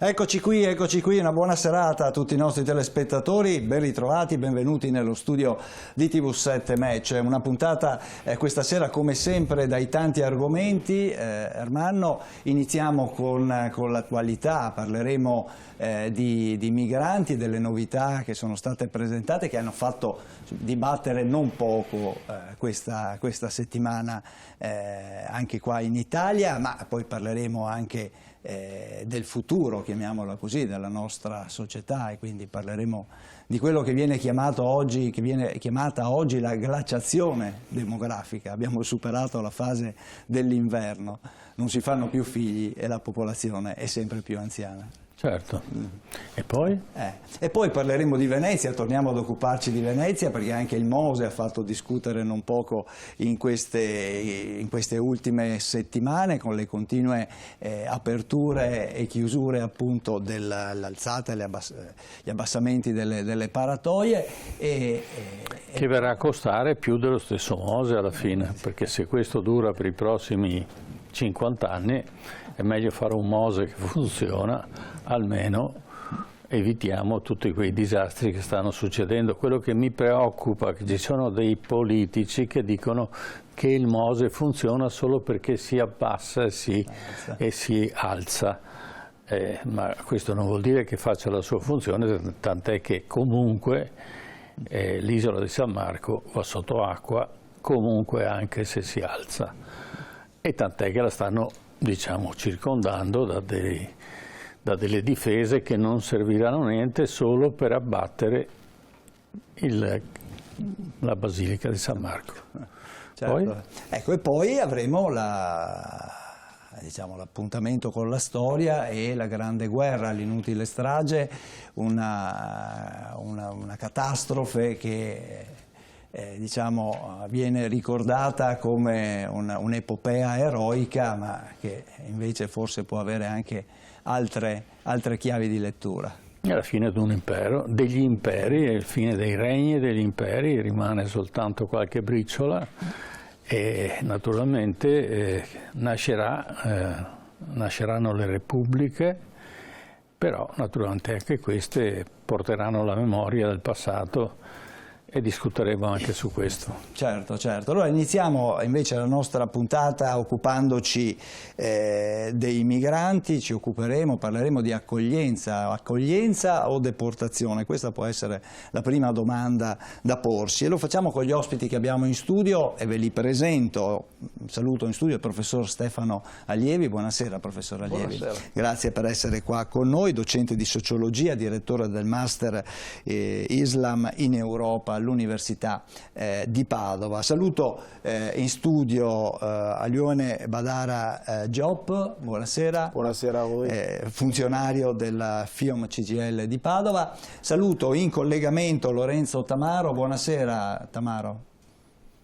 Eccoci qui, una buona serata a tutti i nostri telespettatori, ben ritrovati, benvenuti nello studio di TV7 Match. Una puntata questa sera come sempre dai tanti argomenti. Ermanno, iniziamo con l'attualità, parleremo di migranti, delle novità che sono state presentate, che hanno fatto dibattere non poco questa settimana anche qua in Italia, ma poi parleremo anche del futuro, chiamiamolo così, della nostra società, e quindi parleremo di quello che viene chiamata oggi la glaciazione demografica. Abbiamo superato la fase dell'inverno, non si fanno più figli e la popolazione è sempre più anziana. Certo. E poi? E poi parleremo di Venezia, torniamo ad occuparci di Venezia, perché anche il Mose ha fatto discutere non poco in queste ultime settimane, con le continue aperture e chiusure appunto dell'alzata e gli abbassamenti delle paratoie. Che verrà a costare più dello stesso Mose alla fine, perché se questo dura per i prossimi 50 anni è meglio fare un Mose che funziona, almeno evitiamo tutti quei disastri che stanno succedendo. Quello che mi preoccupa è che ci sono dei politici che dicono che il Mose funziona solo perché si abbassa e si alza. Ma questo non vuol dire che faccia la sua funzione, tant'è che comunque l'isola di San Marco va sotto acqua, comunque anche se si alza. E tant'è che la stanno, diciamo, circondando da delle difese che non serviranno a niente, solo per abbattere la Basilica di San Marco. Certo. Poi? Ecco, e poi avremo l'appuntamento con la storia e la grande guerra, l'inutile strage, una catastrofe che viene ricordata come un'epopea eroica, ma che invece forse può avere anche altre chiavi di lettura. Alla fine di un impero, degli imperi, è il fine dei regni e degli imperi, rimane soltanto qualche briciola e naturalmente nasceranno le repubbliche, però naturalmente anche queste porteranno la memoria del passato e discuteremo anche su questo. Certo. Allora iniziamo invece la nostra puntata occupandoci dei migranti, parleremo di accoglienza o deportazione. Questa può essere la prima domanda da porsi e lo facciamo con gli ospiti che abbiamo in studio e ve li presento. Saluto in studio il professor Stefano Allievi. Buonasera professor Allievi. Buonasera. Grazie per essere qua con noi, docente di sociologia, direttore del master Islam in Europa all'Università di Padova. Saluto in studio Alione Badara Diop, buonasera. Buonasera a voi. Funzionario della FIOM CGIL di Padova. Saluto in collegamento Lorenzo Tamaro, buonasera Tamaro.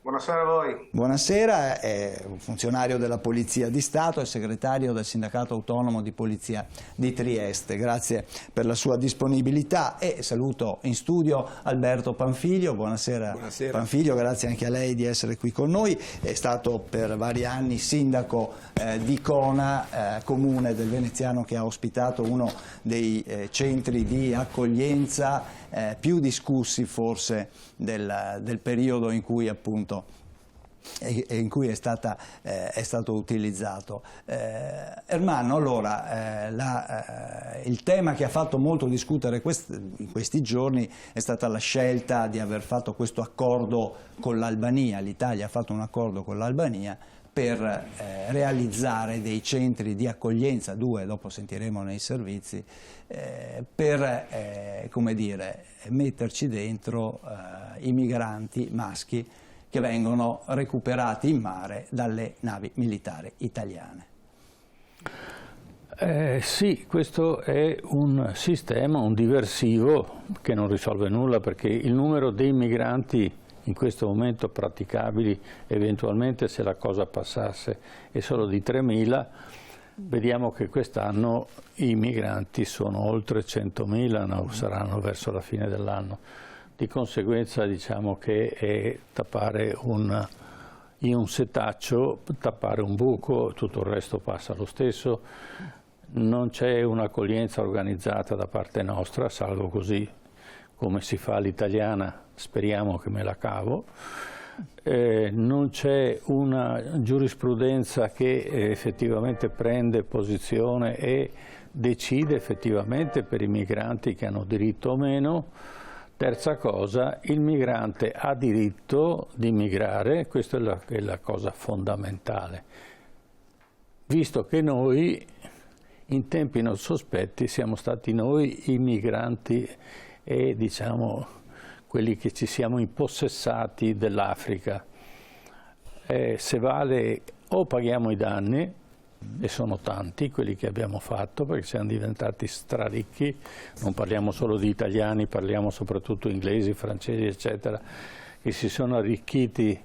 Buonasera a voi. Buonasera, è un funzionario della Polizia di Stato e segretario del Sindacato Autonomo di Polizia di Trieste. Grazie per la sua disponibilità e saluto in studio Alberto Panfiglio. Buonasera. Buonasera. Panfiglio, grazie anche a lei di essere qui con noi. È stato per vari anni sindaco di Cona, comune del Veneziano che ha ospitato uno dei centri di accoglienza più discussi forse del periodo in cui appunto in cui è stato utilizzato. Ermanno, allora, il tema che ha fatto molto discutere in questi giorni è stata la scelta di aver fatto questo accordo con l'Albania. L'Italia ha fatto un accordo con l'Albania per realizzare dei centri di accoglienza, 2, dopo sentiremo nei servizi, per come dire, metterci dentro i migranti maschi che vengono recuperati in mare dalle navi militari italiane. Sì, questo è un sistema, un diversivo che non risolve nulla, perché il numero dei migranti in questo momento praticabili, eventualmente se la cosa passasse, è solo di 3.000, vediamo che quest'anno i migranti sono oltre 100.000, no, saranno verso la fine dell'anno. Di conseguenza diciamo che è tappare in un setaccio, tappare un buco, tutto il resto passa lo stesso. non c'è un'accoglienza organizzata da parte nostra, salvo così come si fa all'italiana, speriamo che me la cavo. Non c'è una giurisprudenza che effettivamente prende posizione e decide effettivamente per i migranti che hanno diritto o meno. Terza cosa, il migrante ha diritto di migrare, questa è la cosa fondamentale, visto che noi in tempi non sospetti siamo stati noi i migranti e diciamo quelli che ci siamo impossessati dell'Africa. Se vale o paghiamo i danni, e sono tanti quelli che abbiamo fatto perché siamo diventati straricchi, non parliamo solo di italiani, parliamo soprattutto inglesi, francesi eccetera, che si sono arricchiti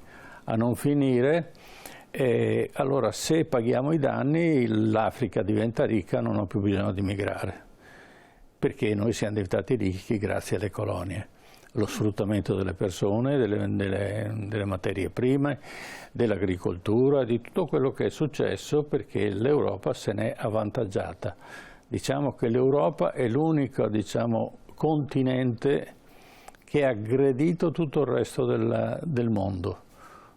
a non finire. Allora se paghiamo i danni l'Africa diventa ricca, non ha più bisogno di migrare, perché noi siamo diventati ricchi grazie alle colonie. Lo sfruttamento delle persone, delle materie prime, dell'agricoltura, di tutto quello che è successo perché l'Europa se n'è avvantaggiata. Diciamo che l'Europa è l'unico continente che ha aggredito tutto il resto del mondo.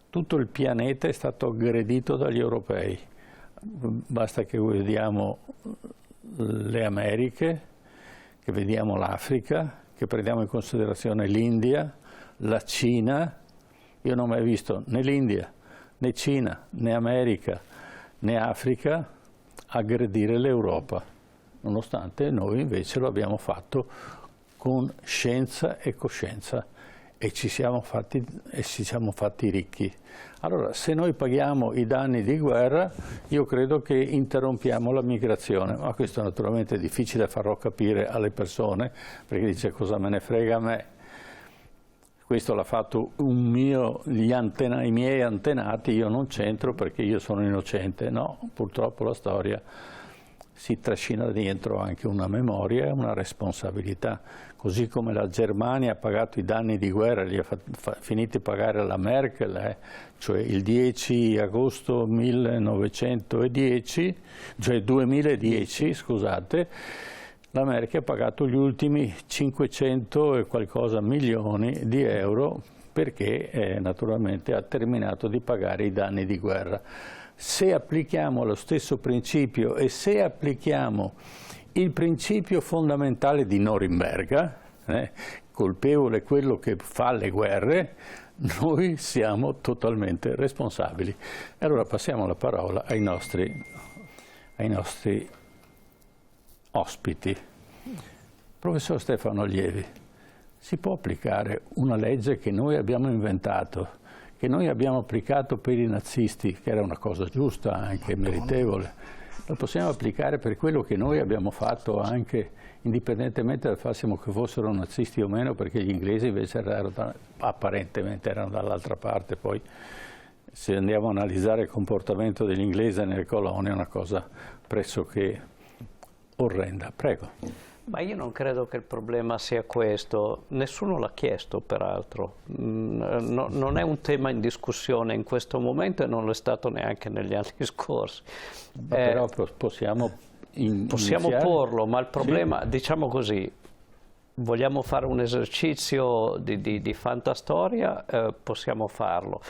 Tutto il pianeta è stato aggredito dagli europei. Basta che vediamo le Americhe, che vediamo l'Africa, che prendiamo in considerazione l'India, la Cina. Io non ho mai visto né l'India, né Cina, né America, né Africa aggredire l'Europa, nonostante noi invece lo abbiamo fatto con scienza e coscienza e ci siamo fatti ricchi. Allora, se noi paghiamo i danni di guerra, io credo che interrompiamo la migrazione, ma questo naturalmente è difficile farlo capire alle persone, perché dice cosa me ne frega a me. Questo l'ha fatto i miei antenati, io non c'entro perché io sono innocente. No, purtroppo la storia si trascina dentro anche una memoria e una responsabilità. Così come la Germania ha pagato i danni di guerra, li ha finiti a pagare la Merkel, cioè il 10 agosto 1910, cioè 2010, scusate, la Merkel ha pagato gli ultimi 500 e qualcosa milioni di euro perché naturalmente ha terminato di pagare i danni di guerra. Se applichiamo lo stesso principio e se applichiamo il principio fondamentale di Norimberga, colpevole quello che fa le guerre, noi siamo totalmente responsabili. E allora passiamo la parola ai nostri ospiti. Professor Stefano Lievi, si può applicare una legge che noi abbiamo inventato, che noi abbiamo applicato per i nazisti, che era una cosa giusta, anche meritevole, lo possiamo applicare per quello che noi abbiamo fatto anche indipendentemente dal fatto che fossero nazisti o meno, perché gli inglesi invece apparentemente erano dall'altra parte. Poi se andiamo a analizzare il comportamento degli inglesi nelle colonie è una cosa pressoché orrenda. Prego. Ma io non credo che il problema sia questo, nessuno l'ha chiesto peraltro, non è un tema in discussione in questo momento e non lo è stato neanche negli anni scorsi. Però possiamo porlo, ma il problema, sì, diciamo così, vogliamo fare un esercizio di fantastoria, possiamo farlo.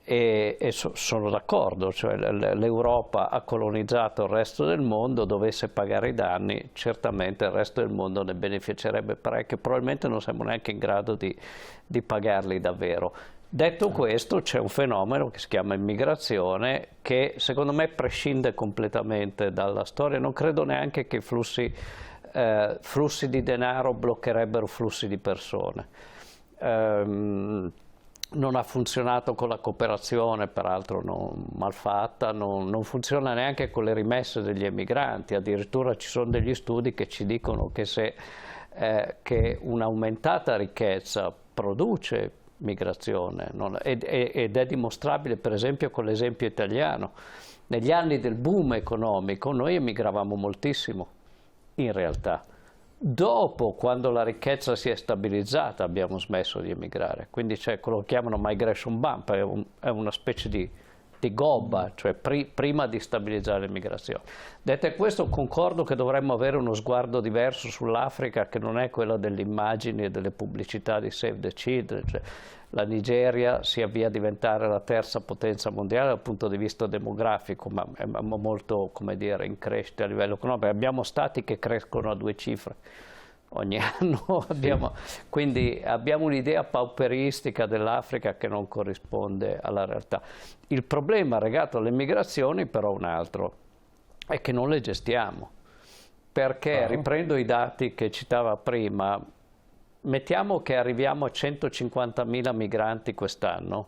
Sono d'accordo, cioè l'Europa ha colonizzato il resto del mondo, dovesse pagare i danni, certamente il resto del mondo ne beneficerebbe parecchio, probabilmente non siamo neanche in grado di pagarli davvero. Detto questo, c'è un fenomeno che si chiama immigrazione che secondo me prescinde completamente dalla storia, non credo neanche che flussi di denaro bloccherebbero flussi di persone. Non ha funzionato con la cooperazione, peraltro malfatta, non funziona neanche con le rimesse degli emigranti, addirittura ci sono degli studi che ci dicono che che un'aumentata ricchezza produce migrazione, ed è dimostrabile per esempio con l'esempio italiano. Negli anni del boom economico noi emigravamo moltissimo, in realtà. Dopo, quando la ricchezza si è stabilizzata, abbiamo smesso di emigrare, quindi c'è quello che chiamano migration bump, è una specie di di gobba, cioè prima di stabilizzare l'immigrazione. Detto questo, concordo che dovremmo avere uno sguardo diverso sull'Africa, che non è quello delle immagini e delle pubblicità di Save the Children. Cioè, la Nigeria si avvia a diventare la terza potenza mondiale dal punto di vista demografico, ma è molto, come dire, in crescita a livello economico. Abbiamo stati che crescono a 2 cifre ogni anno, quindi abbiamo un'idea pauperistica dell'Africa che non corrisponde alla realtà. Il problema legato alle migrazioni però è un altro, è che non le gestiamo, perché riprendo i dati che citava prima. Mettiamo che arriviamo a 150.000 migranti quest'anno.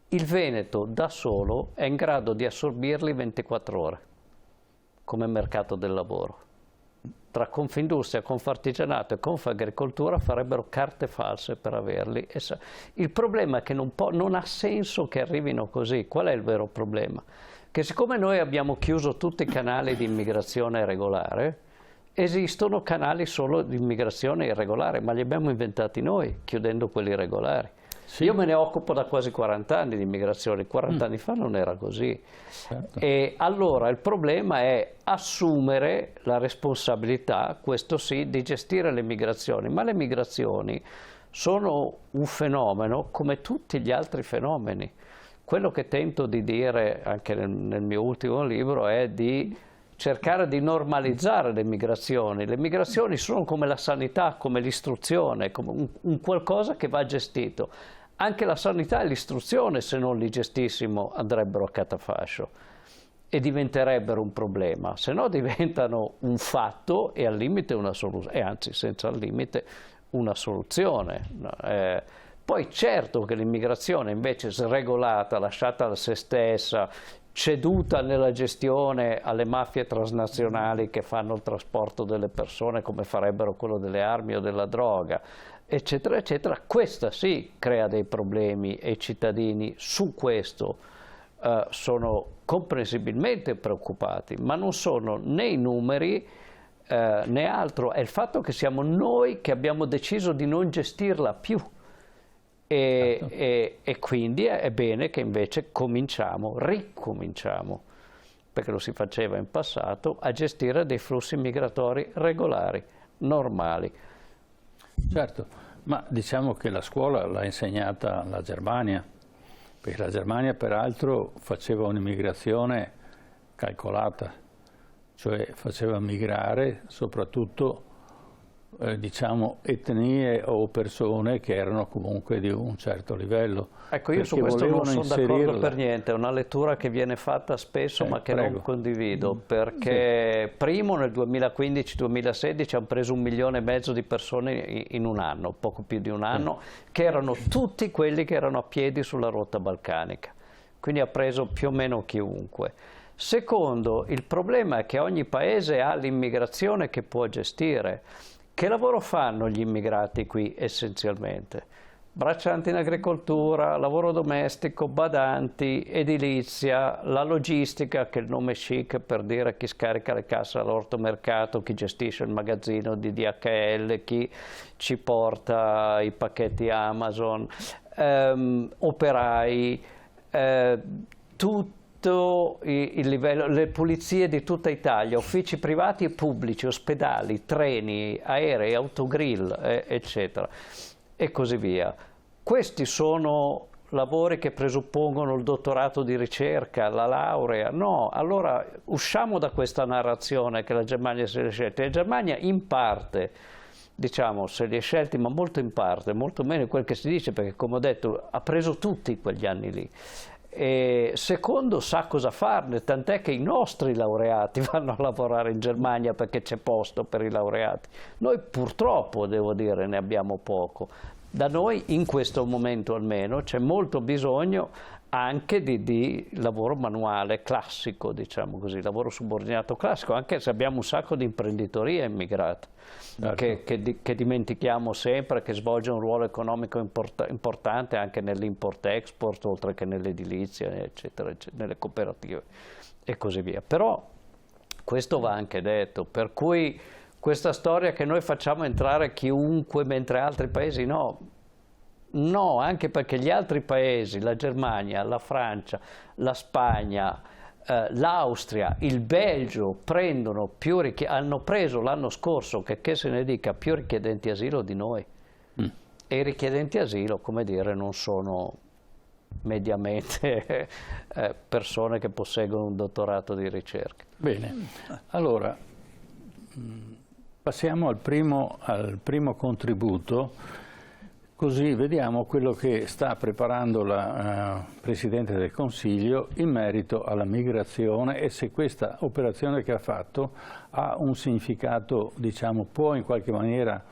Il Veneto da solo è in grado di assorbirli 24 ore come mercato del lavoro. Tra Confindustria, Confartigianato e Confagricoltura farebbero carte false per averli. Il problema è che non ha senso che arrivino così. Qual è il vero problema? Che siccome noi abbiamo chiuso tutti i canali di immigrazione regolare, esistono canali solo di immigrazione irregolare, ma li abbiamo inventati noi, chiudendo quelli regolari. Sì. Io me ne occupo da quasi 40 anni di immigrazione, 40 anni fa non era così. Certo. E allora il problema è assumere la responsabilità, questo sì, di gestire le migrazioni, ma le migrazioni sono un fenomeno come tutti gli altri fenomeni. Quello che tento di dire anche nel mio ultimo libro è di cercare di normalizzare le migrazioni. Le migrazioni sono come la sanità, come l'istruzione, come un qualcosa che va gestito. Anche la sanità e l'istruzione, se non li gestissimo, andrebbero a catafascio e diventerebbero un problema. Se no diventano un fatto e al limite una soluzione, e anzi senza al limite una soluzione. Poi certo che l'immigrazione invece sregolata, lasciata a se stessa, ceduta nella gestione alle mafie transnazionali che fanno il trasporto delle persone come farebbero quello delle armi o della droga, eccetera, eccetera, questa sì crea dei problemi e i cittadini su questo sono comprensibilmente preoccupati, ma non sono né i numeri né altro, è il fatto che siamo noi che abbiamo deciso di non gestirla più. E quindi è bene che invece ricominciamo, perché lo si faceva in passato, a gestire dei flussi migratori regolari, normali. Certo, ma diciamo che la scuola l'ha insegnata la Germania, perché la Germania peraltro faceva un'immigrazione calcolata, cioè faceva migrare soprattutto diciamo etnie o persone che erano comunque di un certo livello. Ecco, io su questo non sono d'accordo per niente, è una lettura che viene fatta spesso ma che non condivido, perché primo nel 2015-2016 hanno preso 1,5 milioni di persone in un anno, poco più di un anno, che erano tutti quelli che erano a piedi sulla rotta balcanica, quindi ha preso più o meno chiunque. Secondo, il problema è che ogni paese ha l'immigrazione che può gestire. Che lavoro fanno gli immigrati qui essenzialmente? Braccianti in agricoltura, lavoro domestico, badanti, edilizia, la logistica, che è il nome chic per dire chi scarica le casse all'ortomercato, chi gestisce il magazzino di DHL, chi ci porta i pacchetti Amazon, operai, tutto il livello, le pulizie di tutta Italia, uffici privati e pubblici, ospedali, treni, aerei, autogrill, eccetera, e così via. Questi sono lavori che presuppongono il dottorato di ricerca, la laurea? No, allora usciamo da questa narrazione che la Germania se li è scelti. La Germania in parte, diciamo, se li è scelti, ma molto in parte, molto meno di quel che si dice, perché come ho detto ha preso tutti quegli anni lì. E secondo, sa cosa farne, tant'è che i nostri laureati vanno a lavorare in Germania perché c'è posto per i laureati. Noi purtroppo, devo dire, ne abbiamo poco. Da noi in questo momento almeno c'è molto bisogno anche di lavoro manuale classico, diciamo così, lavoro subordinato classico, anche se abbiamo un sacco di imprenditoria immigrata, che dimentichiamo sempre, che svolge un ruolo economico importante anche nell'import-export, oltre che nell'edilizia, eccetera, eccetera, nelle cooperative e così via. Però questo va anche detto, per cui questa storia che noi facciamo entrare chiunque mentre altri paesi no, No, anche perché gli altri paesi, la Germania, la Francia, la Spagna, l'Austria, il Belgio hanno preso l'anno scorso, che se ne dica, più richiedenti asilo di noi. E i richiedenti asilo, come dire, non sono mediamente persone che posseggono un dottorato di ricerca. Bene, allora passiamo al primo contributo. Così vediamo quello che sta preparando la Presidente del Consiglio in merito alla migrazione e se questa operazione che ha fatto ha un significato, diciamo, può in qualche maniera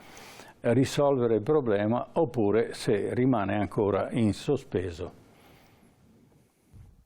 risolvere il problema oppure se rimane ancora in sospeso.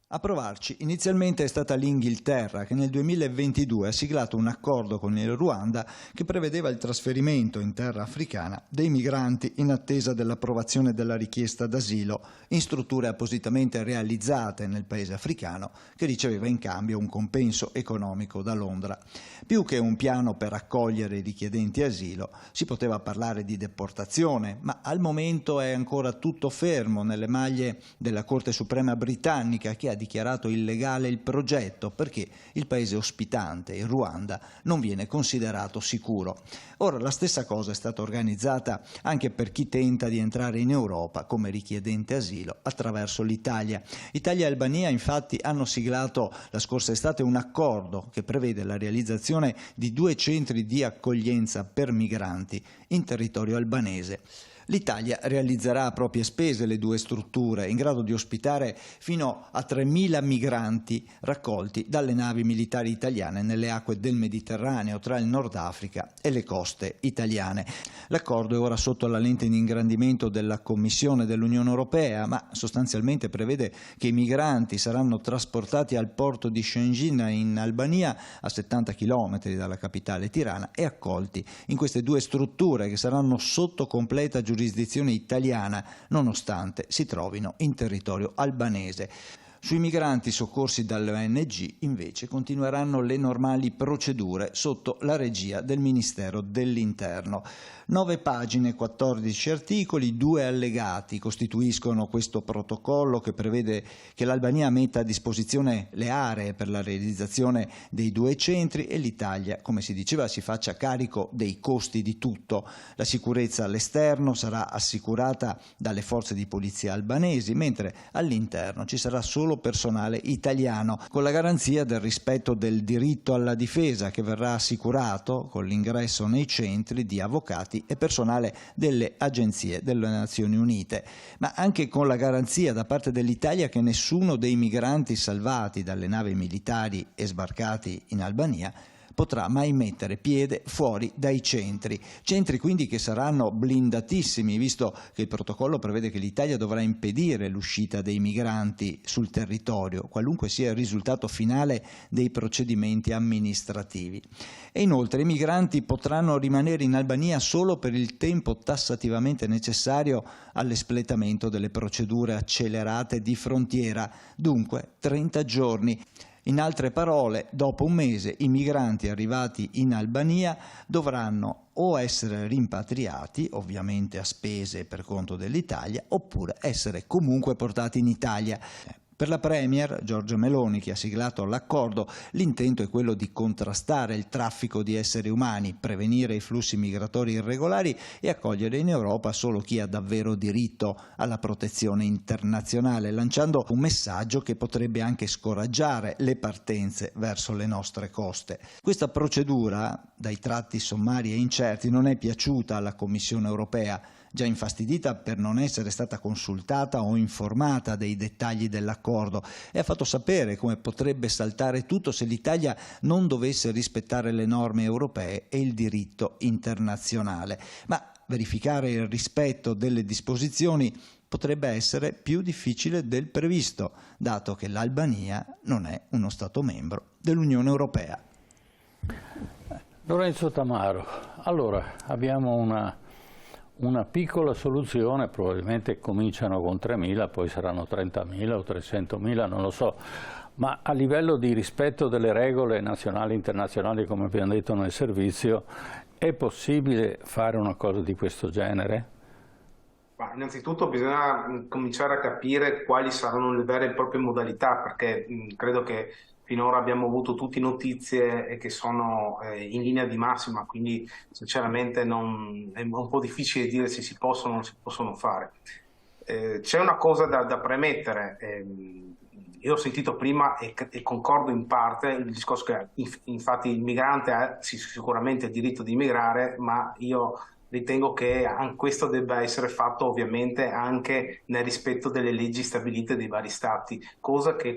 A provarci inizialmente è stata l'Inghilterra che nel 2022 ha siglato un accordo con il Ruanda che prevedeva il trasferimento in terra africana dei migranti in attesa dell'approvazione della richiesta d'asilo in strutture appositamente realizzate nel paese africano che riceveva in cambio un compenso economico da Londra. Più che un piano per accogliere i richiedenti asilo si poteva parlare di deportazione, ma al momento è ancora tutto fermo nelle maglie della Corte Suprema britannica che ha dichiarato illegale il progetto perché il paese ospitante, il Ruanda, non viene considerato sicuro. Ora la stessa cosa è stata organizzata anche per chi tenta di entrare in Europa come richiedente asilo attraverso l'Italia. Italia e Albania infatti hanno siglato la scorsa estate un accordo che prevede la realizzazione di 2 centri di accoglienza per migranti in territorio albanese. L'Italia realizzerà a proprie spese le 2 strutture, in grado di ospitare fino a 3.000 migranti raccolti dalle navi militari italiane nelle acque del Mediterraneo tra il Nord Africa e le coste italiane. L'accordo è ora sotto la lente di ingrandimento della Commissione dell'Unione Europea, ma sostanzialmente prevede che i migranti saranno trasportati al porto di Shëngjin in Albania, a 70 km dalla capitale Tirana, e accolti in queste 2 strutture che saranno sotto completa giurisdizione italiana, nonostante si trovino in territorio albanese. Sui migranti soccorsi dalle ONG invece continueranno le normali procedure sotto la regia del Ministero dell'Interno. 9 pagine, 14 articoli, 2 allegati costituiscono questo protocollo che prevede che l'Albania metta a disposizione le aree per la realizzazione dei 2 centri e l'Italia, come si diceva, si faccia carico dei costi di tutto. La sicurezza all'esterno sarà assicurata dalle forze di polizia albanesi, mentre all'interno ci sarà solo personale italiano, con la garanzia del rispetto del diritto alla difesa che verrà assicurato con l'ingresso nei centri di avvocati e personale delle agenzie delle Nazioni Unite, ma anche con la garanzia da parte dell'Italia che nessuno dei migranti salvati dalle navi militari e sbarcati in Albania potrà mai mettere piede fuori dai centri quindi che saranno blindatissimi, visto che il protocollo prevede che l'Italia dovrà impedire l'uscita dei migranti sul territorio, qualunque sia il risultato finale dei procedimenti amministrativi. E inoltre i migranti potranno rimanere in Albania solo per il tempo tassativamente necessario all'espletamento delle procedure accelerate di frontiera, dunque 30 giorni. In altre parole, dopo un mese i migranti arrivati in Albania dovranno o essere rimpatriati, ovviamente a spese per conto dell'Italia, oppure essere comunque portati in Italia. Per la Premier Giorgia Meloni, che ha siglato l'accordo, l'intento è quello di contrastare il traffico di esseri umani, prevenire i flussi migratori irregolari e accogliere in Europa solo chi ha davvero diritto alla protezione internazionale, lanciando un messaggio che potrebbe anche scoraggiare le partenze verso le nostre coste. Questa procedura, dai tratti sommari e incerti, non è piaciuta alla Commissione europea, già infastidita per non essere stata consultata o informata dei dettagli dell'accordo, e ha fatto sapere come potrebbe saltare tutto se l'Italia non dovesse rispettare le norme europee e il diritto internazionale. Ma verificare il rispetto delle disposizioni potrebbe essere più difficile del previsto, dato che l'Albania non è uno Stato membro dell'Unione Europea. Lorenzo Tamaro, allora abbiamo una piccola soluzione, probabilmente cominciano con 3.000, poi saranno 30.000 o 300.000, non lo so, ma a livello di rispetto delle regole nazionali e internazionali, come abbiamo detto nel servizio, è possibile fare una cosa di questo genere? Innanzitutto bisogna cominciare a capire quali saranno le vere e proprie modalità, perché credo che finora abbiamo avuto tutte notizie che sono in linea di massima, quindi sinceramente è un po' difficile dire se si possono o non si possono fare. C'è una cosa da premettere. Io ho sentito prima e concordo in parte il discorso che infatti il migrante ha sicuramente il diritto di immigrare, ma io ritengo che questo debba essere fatto ovviamente anche nel rispetto delle leggi stabilite dei vari stati, cosa che in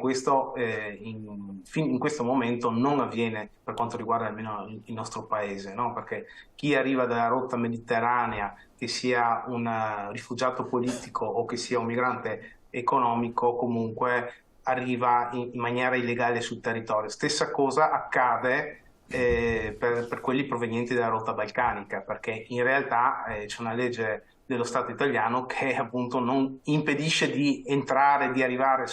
questo momento non avviene per quanto riguarda almeno il nostro paese, no? Perché chi arriva dalla rotta mediterranea, che sia un rifugiato politico o che sia un migrante economico, comunque arriva in maniera illegale sul territorio. Stessa cosa accade per quelli provenienti dalla rotta balcanica, perché in realtà c'è una legge dello Stato italiano che appunto non impedisce di entrare, di arrivare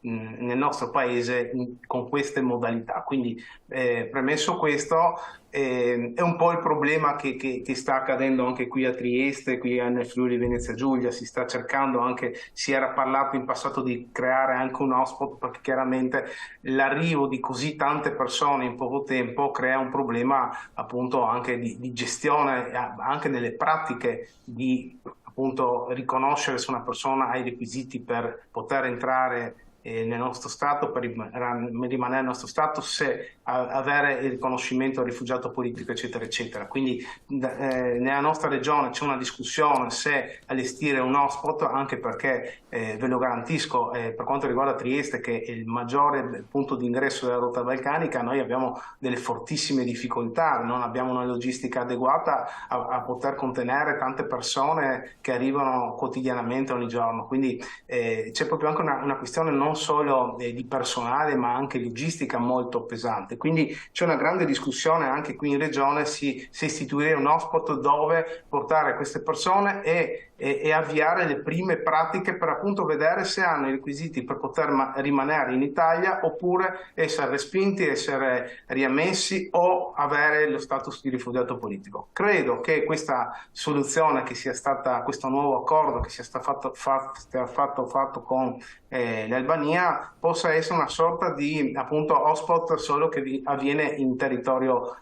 nel nostro paese con queste modalità. Quindi premesso questo, è un po' il problema che sta accadendo anche qui a Trieste, qui nel Friuli Venezia Giulia. Si sta cercando anche, si era parlato in passato di creare anche un hotspot, perché chiaramente l'arrivo di così tante persone in poco tempo crea un problema appunto anche di gestione, anche nelle pratiche di appunto riconoscere se una persona ha i requisiti per poter entrare nel nostro Stato, per rimanere nel nostro Stato, se avere il riconoscimento al rifugiato politico, eccetera, eccetera. Quindi nella nostra regione c'è una discussione se allestire un hotspot, anche perché ve lo garantisco, per quanto riguarda Trieste, che è il maggiore punto di ingresso della rotta balcanica, noi abbiamo delle fortissime difficoltà, non abbiamo una logistica adeguata a poter contenere tante persone che arrivano quotidianamente ogni giorno. Quindi c'è proprio anche una questione non solo di personale, ma anche logistica molto pesante. Quindi c'è una grande discussione anche qui in regione se istituire un hotspot dove portare queste persone e avviare le prime pratiche per appunto vedere se hanno i requisiti per poter rimanere in Italia, oppure essere respinti, essere riammessi o avere lo status di rifugiato politico. Credo che questa soluzione che sia stata, questo nuovo accordo che sia stato fatto con l'Albania, possa essere una sorta di appunto hotspot, solo che avviene in territorio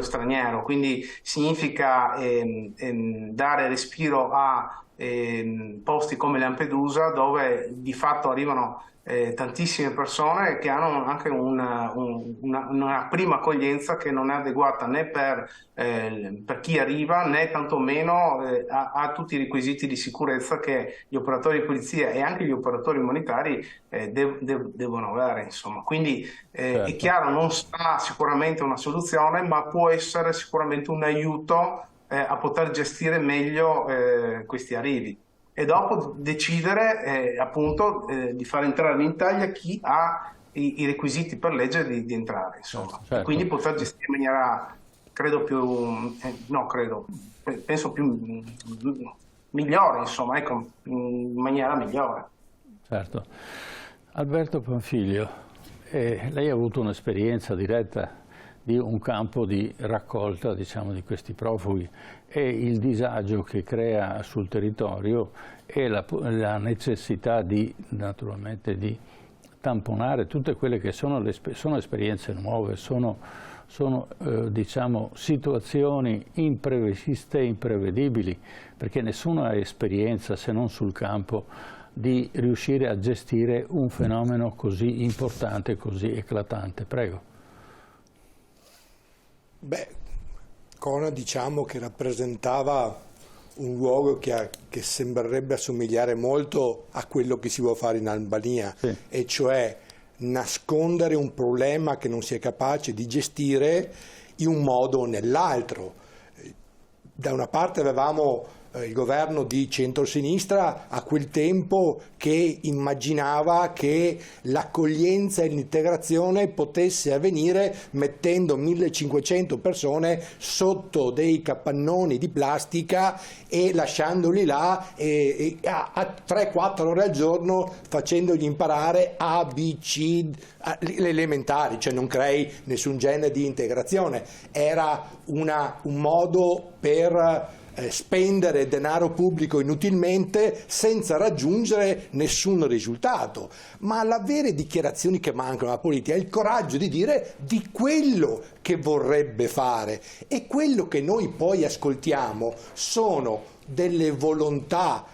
straniero. Quindi significa dare respiro a posti come Lampedusa, dove di fatto arrivano tantissime persone che hanno anche una prima accoglienza che non è adeguata né per chi arriva, né tantomeno a tutti i requisiti di sicurezza che gli operatori di polizia e anche gli operatori umanitari devono avere, insomma. Quindi certo. È chiaro, non sarà sicuramente una soluzione, ma può essere sicuramente un aiuto a poter gestire meglio questi arrivi. E dopo decidere appunto di far entrare in Italia chi ha i requisiti per legge di entrare, insomma. Certo. E quindi poter gestire in maniera, penso più migliore, insomma, ecco, in maniera migliore. Certo. Alberto Panfiglio, lei ha avuto un'esperienza diretta di un campo di raccolta, diciamo, di questi profughi, e il disagio che crea sul territorio e la necessità naturalmente di tamponare tutte quelle che sono esperienze nuove, sono diciamo, situazioni impreviste e imprevedibili, perché nessuno ha esperienza, se non sul campo, di riuscire a gestire un fenomeno così importante, così eclatante. Prego. Beh, Kona diciamo che rappresentava un luogo che sembrerebbe assomigliare molto a quello che si vuole fare in Albania, sì. E cioè nascondere un problema che non si è capace di gestire in un modo o nell'altro. Da una parte avevamo il governo di centrosinistra a quel tempo che immaginava che l'accoglienza e l'integrazione potesse avvenire mettendo 1500 persone sotto dei capannoni di plastica e lasciandoli là a 3-4 ore al giorno, facendogli imparare A, B, C, le elementari, cioè non crei nessun genere di integrazione. Era un modo per spendere denaro pubblico inutilmente senza raggiungere nessun risultato. Ma la vere dichiarazioni che mancano alla politica è il coraggio di dire di quello che vorrebbe fare, e quello che noi poi ascoltiamo sono delle volontà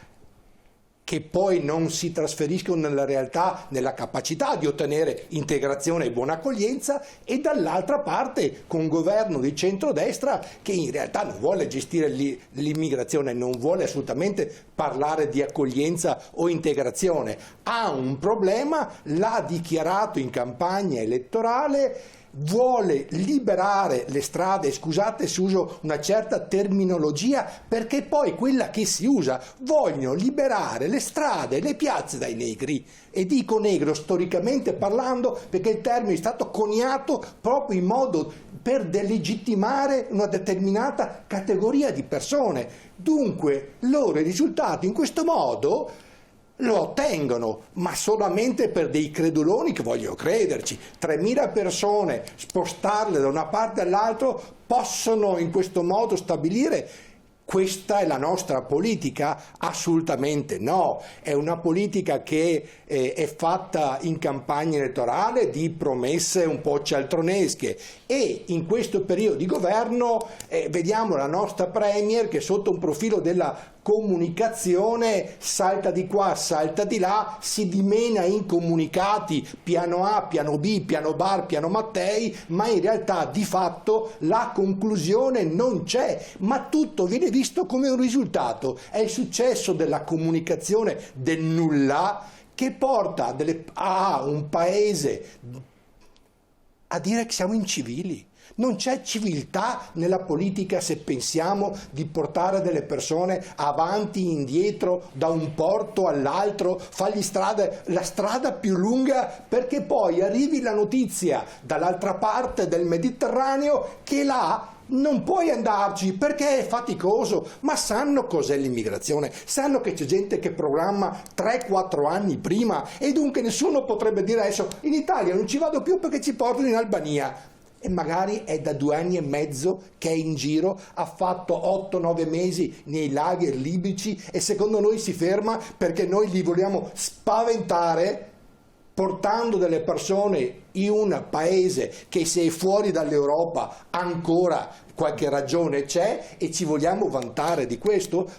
che poi non si trasferiscono nella realtà, nella capacità di ottenere integrazione e buona accoglienza, e dall'altra parte con un governo di centrodestra che in realtà non vuole gestire l'immigrazione, non vuole assolutamente parlare di accoglienza o integrazione, ha un problema, l'ha dichiarato in campagna elettorale, vuole liberare le strade, scusate se uso una certa terminologia, perché poi quella che si usa, vogliono liberare le strade, le piazze dai negri, e dico negro storicamente parlando perché il termine è stato coniato proprio in modo per delegittimare una determinata categoria di persone. Dunque loro i risultati in questo modo lo ottengono, ma solamente per dei creduloni che vogliono crederci. 3.000 persone, spostarle da una parte all'altra, possono in questo modo stabilire questa è la nostra politica? Assolutamente no, è una politica che è fatta in campagna elettorale di promesse un po' cialtronesche, e in questo periodo di governo vediamo la nostra Premier che sotto un profilo della comunicazione salta di qua, salta di là, si dimena in comunicati piano A, piano B, piano Bar, piano Mattei, ma in realtà di fatto la conclusione non c'è, ma tutto viene visto come un risultato. È il successo della comunicazione del nulla che porta a un paese a dire che siamo incivili. Non c'è civiltà nella politica se pensiamo di portare delle persone avanti e indietro da un porto all'altro, fargli la strada più lunga perché poi arrivi la notizia dall'altra parte del Mediterraneo che là non puoi andarci perché è faticoso, ma sanno cos'è l'immigrazione, sanno che c'è gente che programma 3-4 anni prima, e dunque nessuno potrebbe dire adesso in Italia non ci vado più perché ci portano in Albania. E magari è da 2 anni e mezzo che è in giro, ha fatto 8-9 mesi nei lager libici, e secondo noi si ferma perché noi li vogliamo spaventare portando delle persone in un paese che, se è fuori dall'Europa, ancora qualche ragione c'è, e ci vogliamo vantare di questo,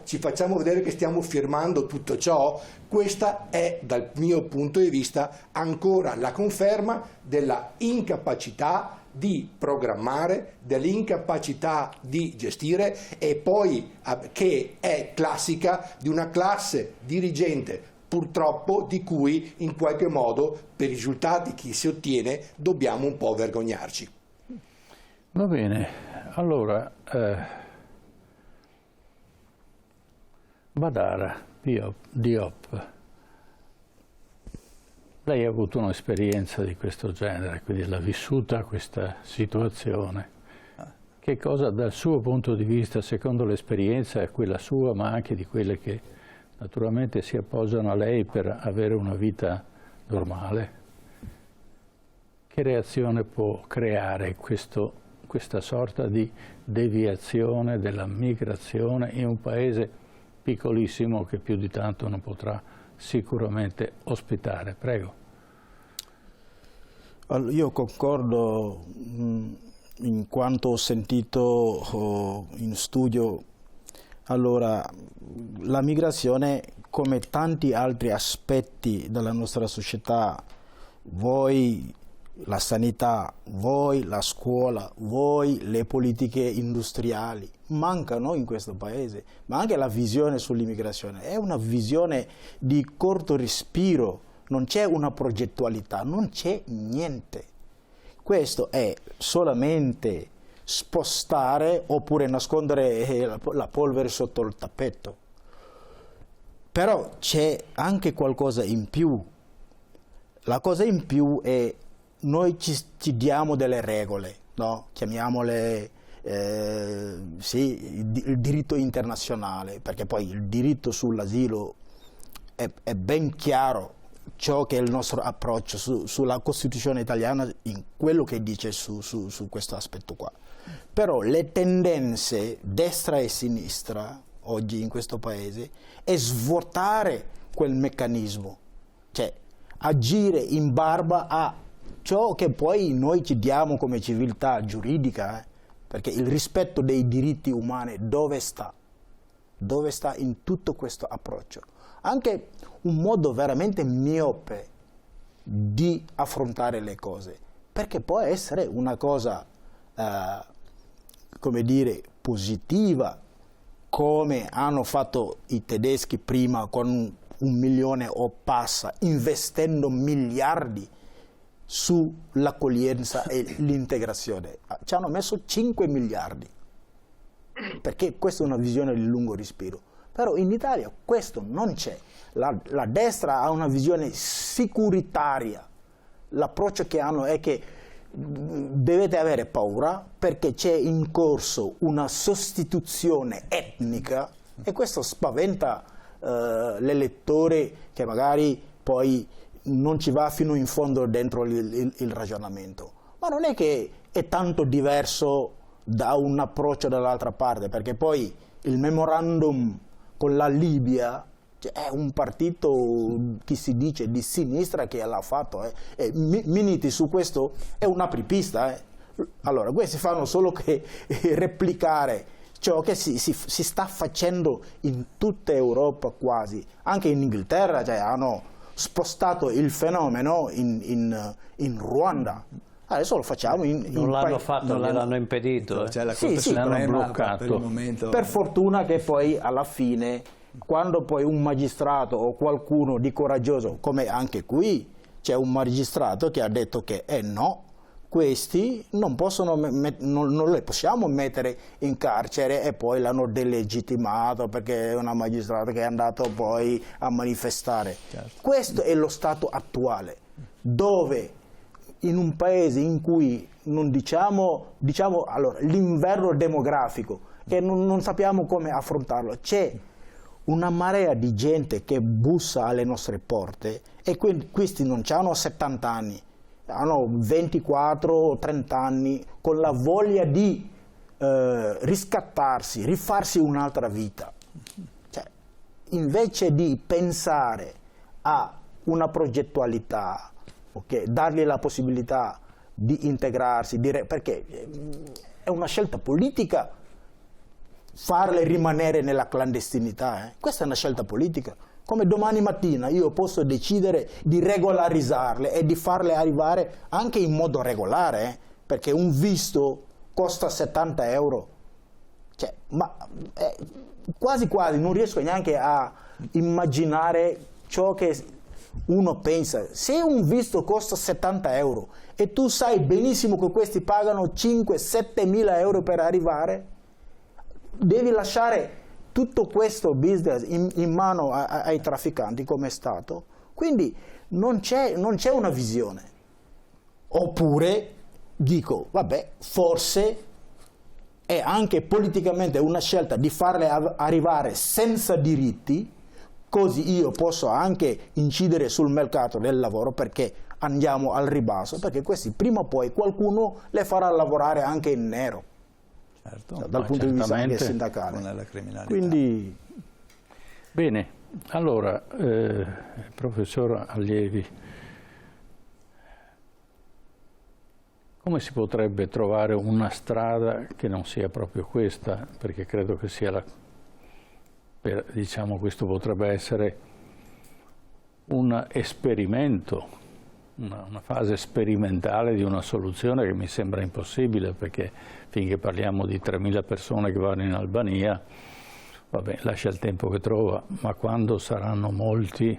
ci facciamo vedere che stiamo firmando tutto ciò. Questa è, dal mio punto di vista, ancora la conferma della incapacità di programmare, dell'incapacità di gestire, e poi che è classica di una classe dirigente purtroppo di cui in qualche modo per i risultati che si ottiene dobbiamo un po' vergognarci. Va bene, allora Badara Diop, lei ha avuto un'esperienza di questo genere, quindi l'ha vissuta questa situazione. Che cosa dal suo punto di vista, secondo l'esperienza, è quella sua, ma anche di quelle che naturalmente si appoggiano a lei per avere una vita normale, che reazione può creare questa sorta di deviazione della migrazione in un paese piccolissimo che più di tanto non potrà sicuramente ospitare? Prego. Allora, io concordo in quanto ho sentito in studio. Allora, la migrazione, come tanti altri aspetti della nostra società, voi la sanità, voi la scuola, voi le politiche industriali, mancano in questo paese, ma anche la visione sull'immigrazione è una visione di corto respiro, non c'è una progettualità, non c'è niente. Questo è solamente spostare oppure nascondere la polvere sotto il tappeto. Però c'è anche qualcosa in più. La cosa in più è noi ci diamo delle regole, no? Chiamiamole sì, il diritto internazionale, perché poi il diritto sull'asilo è ben chiaro ciò che è il nostro approccio sulla Costituzione italiana, in quello che dice su questo aspetto qua. Però le tendenze destra e sinistra oggi in questo paese è svuotare quel meccanismo, cioè agire in barba a ciò che poi noi ci diamo come civiltà giuridica, perché il rispetto dei diritti umani dove sta? Dove sta in tutto questo approccio? Anche un modo veramente miope di affrontare le cose, perché può essere una cosa, come dire, positiva, come hanno fatto i tedeschi prima con 1 milione o passa, investendo miliardi sull'accoglienza e l'integrazione. Ci hanno messo 5 miliardi, perché questa è una visione di lungo respiro. Però in Italia questo non c'è. La destra ha una visione sicuritaria. L'approccio che hanno è che dovete avere paura perché c'è in corso una sostituzione etnica e questo spaventa l'elettore che magari poi non ci va fino in fondo dentro il ragionamento. Ma non è che è tanto diverso da un approccio dall'altra parte, perché poi il memorandum con la Libia, cioè, è un partito che si dice di sinistra che l'ha fatto. Miniti su questo è un apripista. Allora, questi fanno solo che replicare ciò che si sta facendo in tutta Europa quasi. Anche in Inghilterra, cioè, hanno spostato il fenomeno in Ruanda. Adesso lo facciamo non l'hanno fatto, gliel'hanno impedito. Cioè, la sì, l'hanno bloccato. Per il momento. Per fortuna che poi alla fine, quando poi un magistrato o qualcuno di coraggioso, come anche qui c'è un magistrato che ha detto che no, questi non le possiamo mettere in carcere, e poi l'hanno delegittimato perché è una magistrata che è andato poi a manifestare. Certo. Questo è lo stato attuale, dove in un paese in cui non diciamo allora, l'inverno demografico, che non sappiamo come affrontarlo, c'è una marea di gente che bussa alle nostre porte e questi non hanno 70 anni, hanno 24 o 30 anni, con la voglia di riscattarsi, rifarsi un'altra vita. Cioè, invece di pensare a una progettualità, dargli la possibilità di integrarsi, perché è una scelta politica farle rimanere nella clandestinità. Questa è una scelta politica. Come domani mattina io posso decidere di regolarizzarle e di farle arrivare anche in modo regolare, perché un visto costa 70 euro. Cioè, ma quasi quasi non riesco neanche a immaginare ciò che uno pensa. Se un visto costa 70 euro e tu sai benissimo che questi pagano 5-7 mila euro per arrivare, devi lasciare tutto questo business in mano ai trafficanti come è stato. Quindi non c'è una visione. Oppure dico, vabbè, forse è anche politicamente una scelta di farle arrivare senza diritti, così io posso anche incidere sul mercato del lavoro, perché andiamo al ribasso, perché questi prima o poi qualcuno le farà lavorare anche in nero. Certo, dal punto di vista anche sindacale. Con la criminalità. Quindi... Bene, allora, professor Allievi, come si potrebbe trovare una strada che non sia proprio questa? Perché credo che sia diciamo, questo potrebbe essere un esperimento, una fase sperimentale di una soluzione che mi sembra impossibile, perché finché parliamo di 3.000 persone che vanno in Albania, vabbè, lascia il tempo che trova, ma quando saranno molti,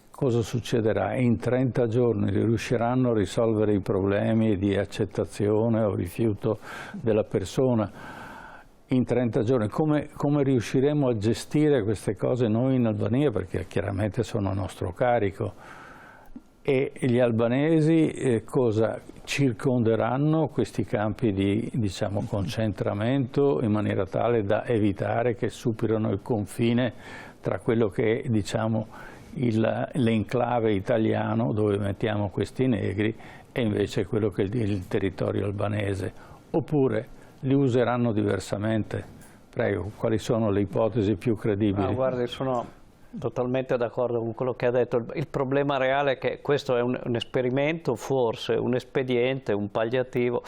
cosa succederà? In 30 giorni riusciranno a risolvere i problemi di accettazione o rifiuto della persona? In 30 giorni, come riusciremo a gestire queste cose noi in Albania, perché chiaramente sono a nostro carico, e gli albanesi cosa circonderanno questi campi di, diciamo, concentramento in maniera tale da evitare che superino il confine tra quello che è, diciamo, l'enclave italiano dove mettiamo questi negri e invece quello che è il territorio albanese, oppure li useranno diversamente? Prego, quali sono le ipotesi più credibili? Guardi, sono totalmente d'accordo con quello che ha detto. Il problema reale è che questo è un esperimento, forse un espediente, un palliativo,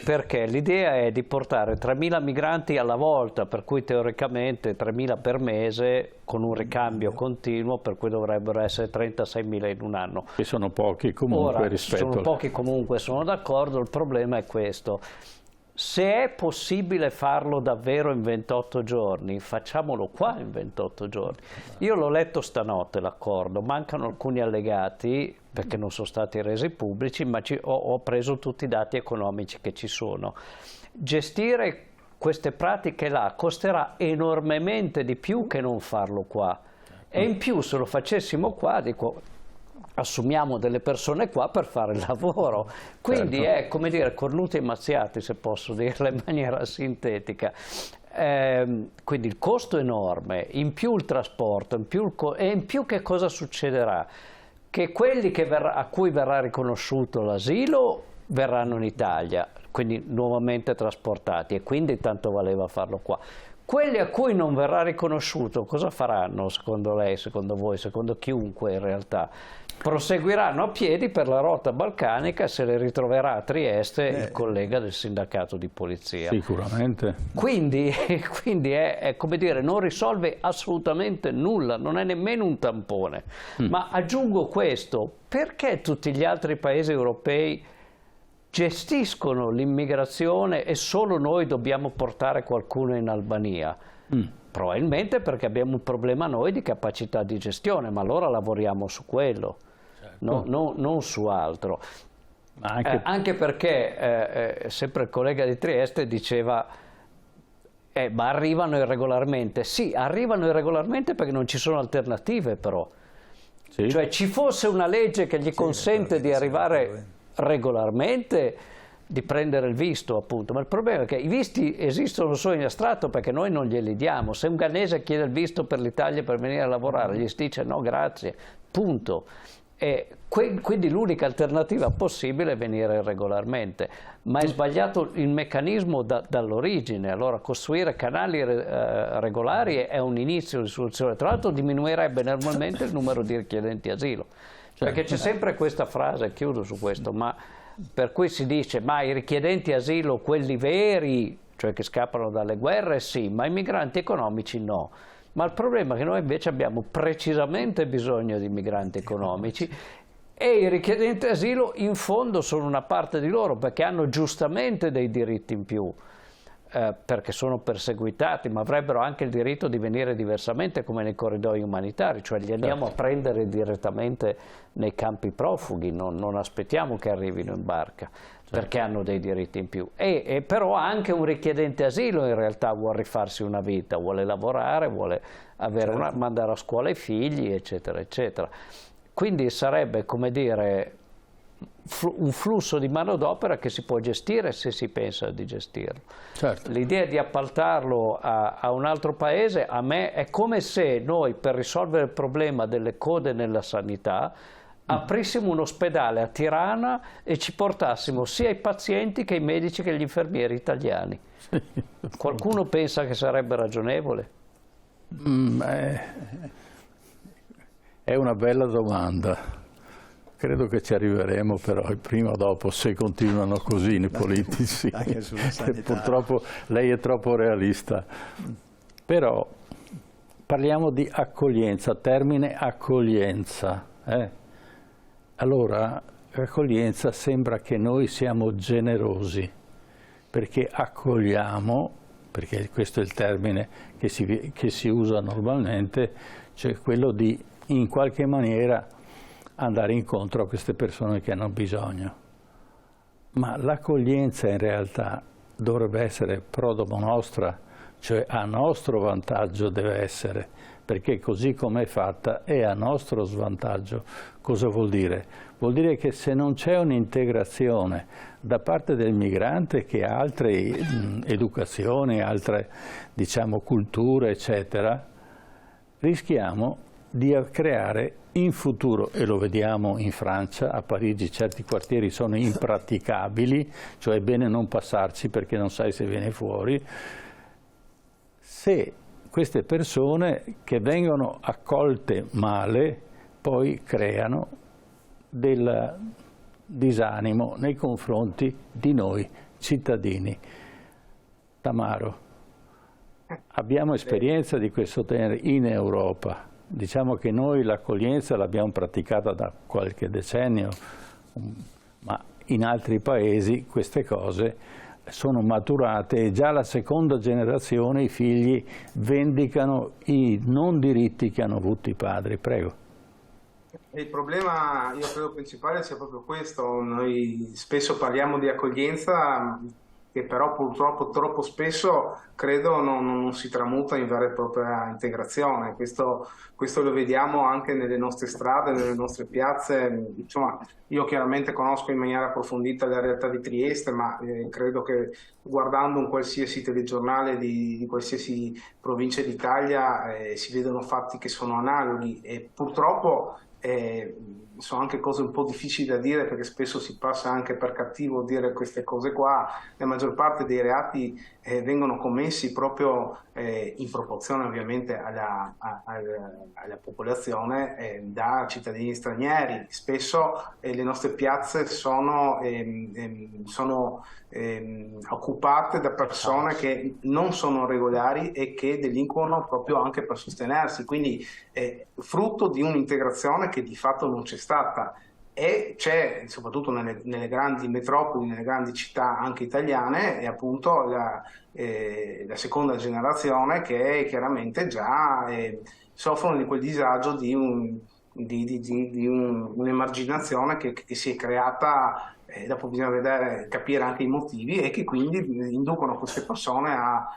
perché l'idea è di portare 3.000 migranti alla volta, per cui teoricamente 3.000 per mese, con un ricambio continuo, per cui dovrebbero essere 36.000 in un anno. Che sono pochi comunque. Ora, rispetto sono pochi comunque, sono d'accordo, il problema è questo. Se è possibile farlo davvero in 28 giorni, facciamolo qua in 28 giorni. Io l'ho letto stanotte l'accordo, mancano alcuni allegati perché non sono stati resi pubblici, ma ho preso tutti i dati economici che ci sono. Gestire queste pratiche là costerà enormemente di più che non farlo qua. E in più, se lo facessimo qua, dico, assumiamo delle persone qua per fare il lavoro, quindi certo. È come dire cornuti e mazziati, se posso dirla in maniera sintetica. Quindi il costo è enorme, in più il trasporto, e in più che cosa succederà? Che quelli a cui verrà riconosciuto l'asilo verranno in Italia, quindi nuovamente trasportati, e quindi tanto valeva farlo qua. Quelli a cui non verrà riconosciuto cosa faranno, secondo lei, secondo voi, secondo chiunque in realtà? Proseguiranno a piedi per la rotta balcanica e se le ritroverà a Trieste il collega del sindacato di polizia. Sicuramente. Quindi è come dire, non risolve assolutamente nulla, non è nemmeno un tampone. Ma aggiungo questo, perché tutti gli altri paesi europei gestiscono l'immigrazione e solo noi dobbiamo portare qualcuno in Albania? Probabilmente perché abbiamo un problema noi di capacità di gestione, ma allora lavoriamo su quello, non su altro. Ma anche perché sempre il collega di Trieste diceva ma arrivano irregolarmente. Sì, arrivano irregolarmente perché non ci sono alternative però. Sì. Cioè ci fosse una legge che gli consente di arrivare regolarmente, di prendere il visto appunto, ma il problema è che i visti esistono solo in astratto perché noi non glieli diamo. Se un ghanese chiede il visto per l'Italia per venire a lavorare, gli si dice no grazie, punto. E quindi l'unica alternativa possibile è venire regolarmente, ma è sbagliato il meccanismo dall'origine. Allora costruire canali regolari è un inizio di soluzione, tra l'altro diminuirebbe enormemente il numero di richiedenti asilo, perché c'è sempre questa frase, chiudo su questo, ma per cui si dice ma i richiedenti asilo, quelli veri, cioè che scappano dalle guerre, sì, ma i migranti economici no. Ma il problema è che noi invece abbiamo precisamente bisogno di migranti economici e i richiedenti asilo in fondo sono una parte di loro perché hanno giustamente dei diritti in più, perché sono perseguitati, ma avrebbero anche il diritto di venire diversamente come nei corridoi umanitari, cioè li andiamo a prendere direttamente nei campi profughi, non aspettiamo che arrivino in barca. Perché hanno dei diritti in più. E però anche un richiedente asilo in realtà vuole rifarsi una vita, vuole lavorare, vuole avere mandare a scuola i figli, eccetera, eccetera. Quindi sarebbe, come dire, un flusso di manodopera che si può gestire se si pensa di gestirlo. Certo. L'idea di appaltarlo a un altro paese, a me è come se noi per risolvere il problema delle code nella sanità aprissimo un ospedale a Tirana e ci portassimo sia i pazienti che i medici che gli infermieri italiani. Qualcuno pensa che sarebbe ragionevole? È una bella domanda. Credo che ci arriveremo però prima o dopo se continuano così i politici. Anche sulla sanità. Purtroppo lei è troppo realista. Però parliamo di accoglienza, termine accoglienza. Allora, l'accoglienza sembra che noi siamo generosi, perché accogliamo, perché questo è il termine che si usa normalmente, cioè quello di in qualche maniera andare incontro a queste persone che hanno bisogno. Ma l'accoglienza in realtà dovrebbe essere pro domo nostra, cioè a nostro vantaggio deve essere, perché così come è fatta è a nostro svantaggio. Cosa vuol dire? Vuol dire che se non c'è un'integrazione da parte del migrante che ha altre educazioni, altre diciamo culture, eccetera, rischiamo di creare in futuro, e lo vediamo in Francia, a Parigi certi quartieri sono impraticabili, cioè è bene non passarci perché non sai se viene fuori, se queste persone che vengono accolte male poi creano del disanimo nei confronti di noi cittadini. Tamaro, abbiamo esperienza di questo genere in Europa. Diciamo che noi l'accoglienza l'abbiamo praticata da qualche decennio, ma in altri paesi queste cose sono maturate e già la seconda generazione i figli vendicano i non diritti che hanno avuto i padri. Prego. Il problema, io credo principale sia proprio questo. Noi spesso parliamo di accoglienza, che però purtroppo troppo spesso credo non si tramuta in vera e propria integrazione. Questo lo vediamo anche nelle nostre strade, nelle nostre piazze. Insomma, io chiaramente conosco in maniera approfondita la realtà di Trieste, ma credo che guardando un qualsiasi telegiornale di qualsiasi provincia d'Italia si vedono fatti che sono analoghi e purtroppo sono anche cose un po' difficili da dire perché spesso si passa anche per cattivo dire queste cose qua. La maggior parte dei reati vengono commessi proprio in proporzione ovviamente alla popolazione da cittadini stranieri. Spesso le nostre piazze sono occupate da persone che non sono regolari e che delinquono proprio anche per sostenersi, quindi frutto di un'integrazione che di fatto non c'è stata. E c'è, soprattutto nelle grandi metropoli, nelle grandi città anche italiane, è appunto la seconda generazione che chiaramente già soffrono di quel disagio di un'emarginazione che si è creata, dopo bisogna capire anche i motivi, e che quindi inducono queste persone a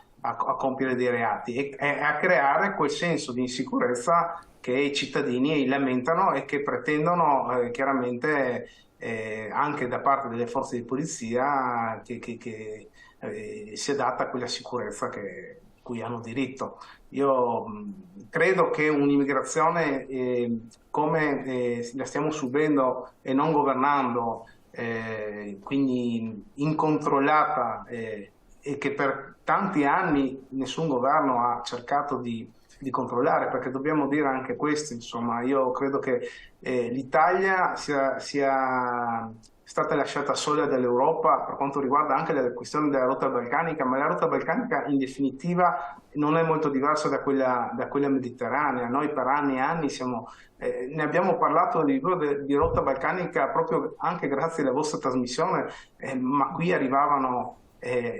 compiere dei reati e a creare quel senso di insicurezza che i cittadini lamentano e che pretendono chiaramente anche da parte delle forze di polizia che sia data quella sicurezza cui hanno diritto. Io credo che un'immigrazione come la stiamo subendo e non governando, quindi incontrollata, e che per tanti anni nessun governo ha cercato di controllare, perché dobbiamo dire anche questo, insomma, io credo che l'Italia sia stata lasciata sola dall'Europa per quanto riguarda anche la questione della rotta balcanica, ma la rotta balcanica in definitiva non è molto diversa da quella mediterranea. Noi per anni e anni ne abbiamo parlato di rotta balcanica proprio anche grazie alla vostra trasmissione, ma qui arrivavano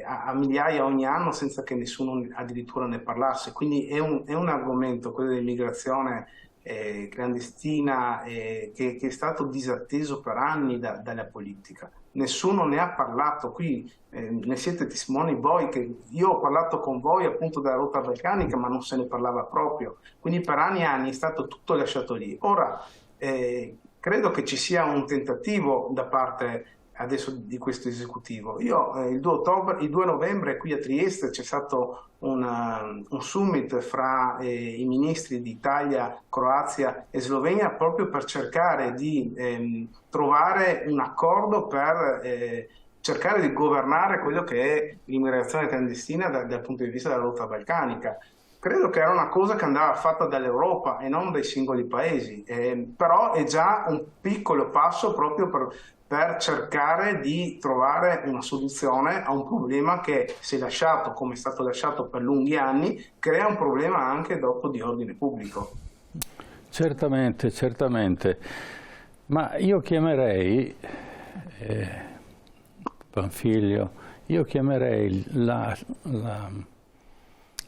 a migliaia ogni anno senza che nessuno addirittura ne parlasse. Quindi è un argomento, quello dell'immigrazione clandestina, che è stato disatteso per anni dalla politica. Nessuno ne ha parlato. Qui ne siete testimoni voi, che io ho parlato con voi appunto della rotta balcanica, ma non se ne parlava proprio. Quindi per anni e anni è stato tutto lasciato lì. Ora credo che ci sia un tentativo da parte adesso di questo esecutivo. Il 2 novembre qui a Trieste c'è stato un summit fra i ministri di Italia, Croazia e Slovenia proprio per cercare di trovare un accordo per cercare di governare quello che è l'immigrazione clandestina dal punto di vista della rotta balcanica. Credo che era una cosa che andava fatta dall'Europa e non dai singoli paesi, però è già un piccolo passo proprio per cercare di trovare una soluzione a un problema che, se lasciato come è stato lasciato per lunghi anni, crea un problema anche dopo di ordine pubblico. Certamente, certamente. Ma io chiamerei, Panfilio,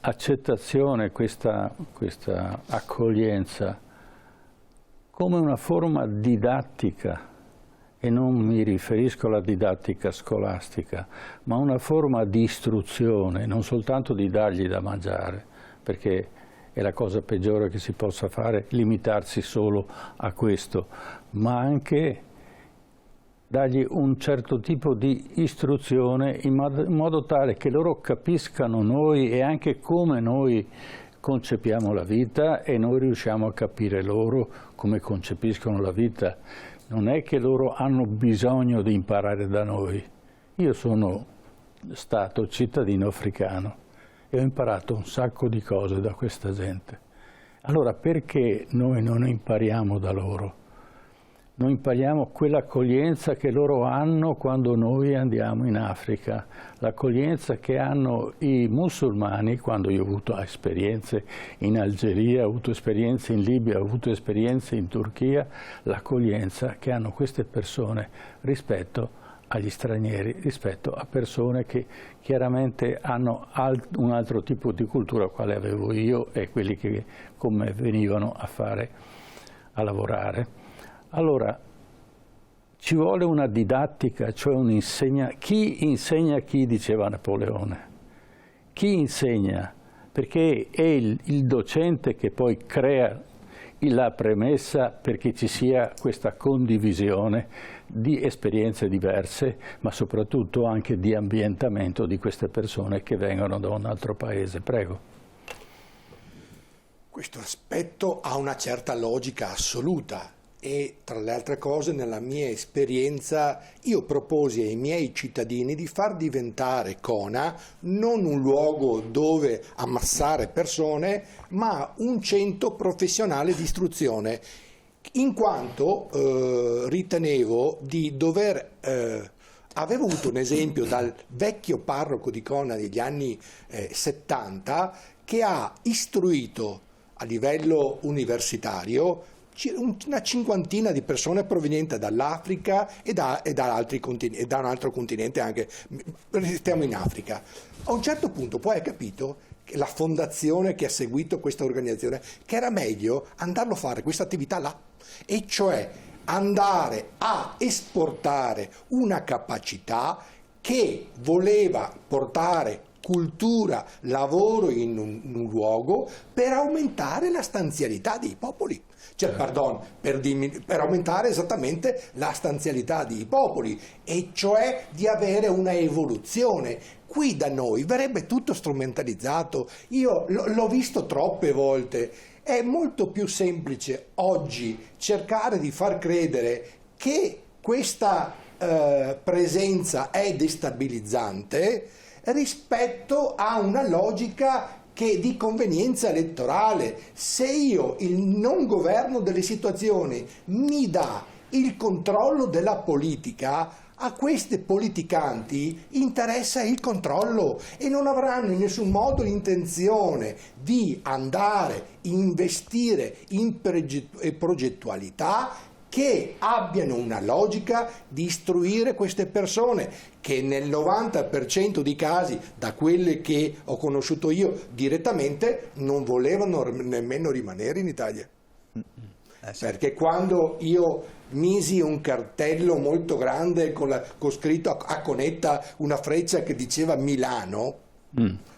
l'accettazione, questa accoglienza, come una forma didattica. E non mi riferisco alla didattica scolastica, ma una forma di istruzione, non soltanto di dargli da mangiare, perché è la cosa peggiore che si possa fare, limitarsi solo a questo, ma anche dargli un certo tipo di istruzione in modo tale che loro capiscano noi e anche come noi concepiamo la vita e noi riusciamo a capire loro come concepiscono la vita. Non è che loro hanno bisogno di imparare da noi. Io sono stato cittadino africano e ho imparato un sacco di cose da questa gente. Allora perché noi non impariamo da loro? Noi impariamo quell'accoglienza che loro hanno quando noi andiamo in Africa, l'accoglienza che hanno i musulmani, quando io ho avuto esperienze in Algeria, ho avuto esperienze in Libia, ho avuto esperienze in Turchia, l'accoglienza che hanno queste persone rispetto agli stranieri, rispetto a persone che chiaramente hanno un altro tipo di cultura, quale avevo io e quelli che con me venivano a lavorare. Allora, ci vuole una didattica, cioè chi insegna chi, diceva Napoleone. Chi insegna? Perché è il docente che poi crea la premessa perché ci sia questa condivisione di esperienze diverse, ma soprattutto anche di ambientamento di queste persone che vengono da un altro paese. Prego. Questo aspetto ha una certa logica assoluta. E tra le altre cose, nella mia esperienza, io proposi ai miei cittadini di far diventare Kona non un luogo dove ammassare persone, ma un centro professionale di istruzione, in quanto ritenevo di dover... avevo avuto un esempio dal vecchio parroco di Kona degli anni 70 che ha istruito a livello universitario una cinquantina di persone provenienti dall'Africa e da un altro continente, anche stiamo in Africa. A un certo punto poi ha capito che la fondazione che ha seguito questa organizzazione che era meglio andarlo a fare questa attività là, e cioè andare a esportare una capacità che voleva portare cultura, lavoro in un luogo per aumentare la stanzialità dei popoli. Cioè, per aumentare esattamente la stanzialità dei popoli, e cioè di avere una evoluzione. Qui da noi verrebbe tutto strumentalizzato. Io l'ho visto troppe volte. È molto più semplice oggi cercare di far credere che questa presenza è destabilizzante rispetto a una logica di convenienza elettorale. Se io, il non governo delle situazioni, mi dà il controllo della politica, a questi politicanti interessa il controllo e non avranno in nessun modo l'intenzione di andare a investire in progettualità che abbiano una logica di istruire queste persone, che nel 90% dei casi, da quelle che ho conosciuto io direttamente, non volevano nemmeno rimanere in Italia. Sì. Perché quando io misi un cartello molto grande con scritto a conetta una freccia che diceva Milano,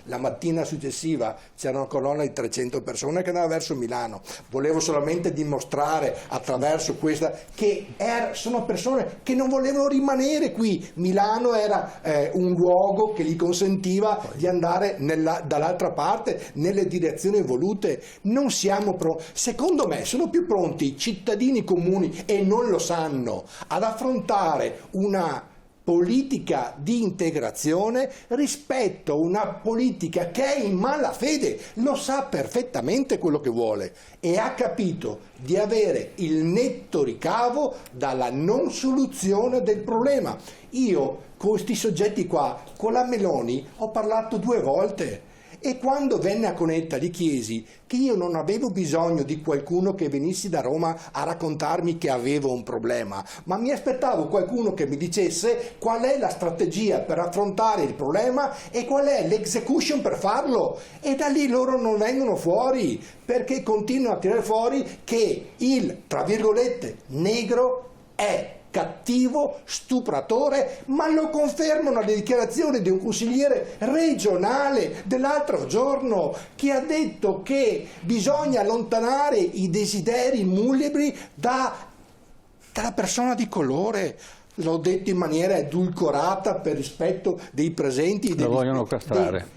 la mattina successiva c'era una colonna di 300 persone che andava verso Milano. Volevo solamente dimostrare attraverso questa che sono persone che non volevano rimanere qui. Milano era un luogo che gli consentiva di andare dall'altra parte, nelle direzioni volute. Non siamo secondo me sono più pronti i cittadini comuni, e non lo sanno, ad affrontare una politica di integrazione rispetto a una politica che è in malafede, lo sa perfettamente quello che vuole e ha capito di avere il netto ricavo dalla non soluzione del problema. Io con questi soggetti qua, con la Meloni, ho parlato 2 volte. E quando venne a Conetta gli chiesi che io non avevo bisogno di qualcuno che venisse da Roma a raccontarmi che avevo un problema, ma mi aspettavo qualcuno che mi dicesse qual è la strategia per affrontare il problema e qual è l'execution per farlo. E da lì loro non vengono fuori, perché continuano a tirare fuori che il, tra virgolette, negro è cattivo, stupratore, ma lo confermano le dichiarazioni di un consigliere regionale dell'altro giorno che ha detto che bisogna allontanare i desideri multipli dalla persona di colore. l'ho detto in maniera edulcorata per rispetto dei presenti. Lo vogliono castrare.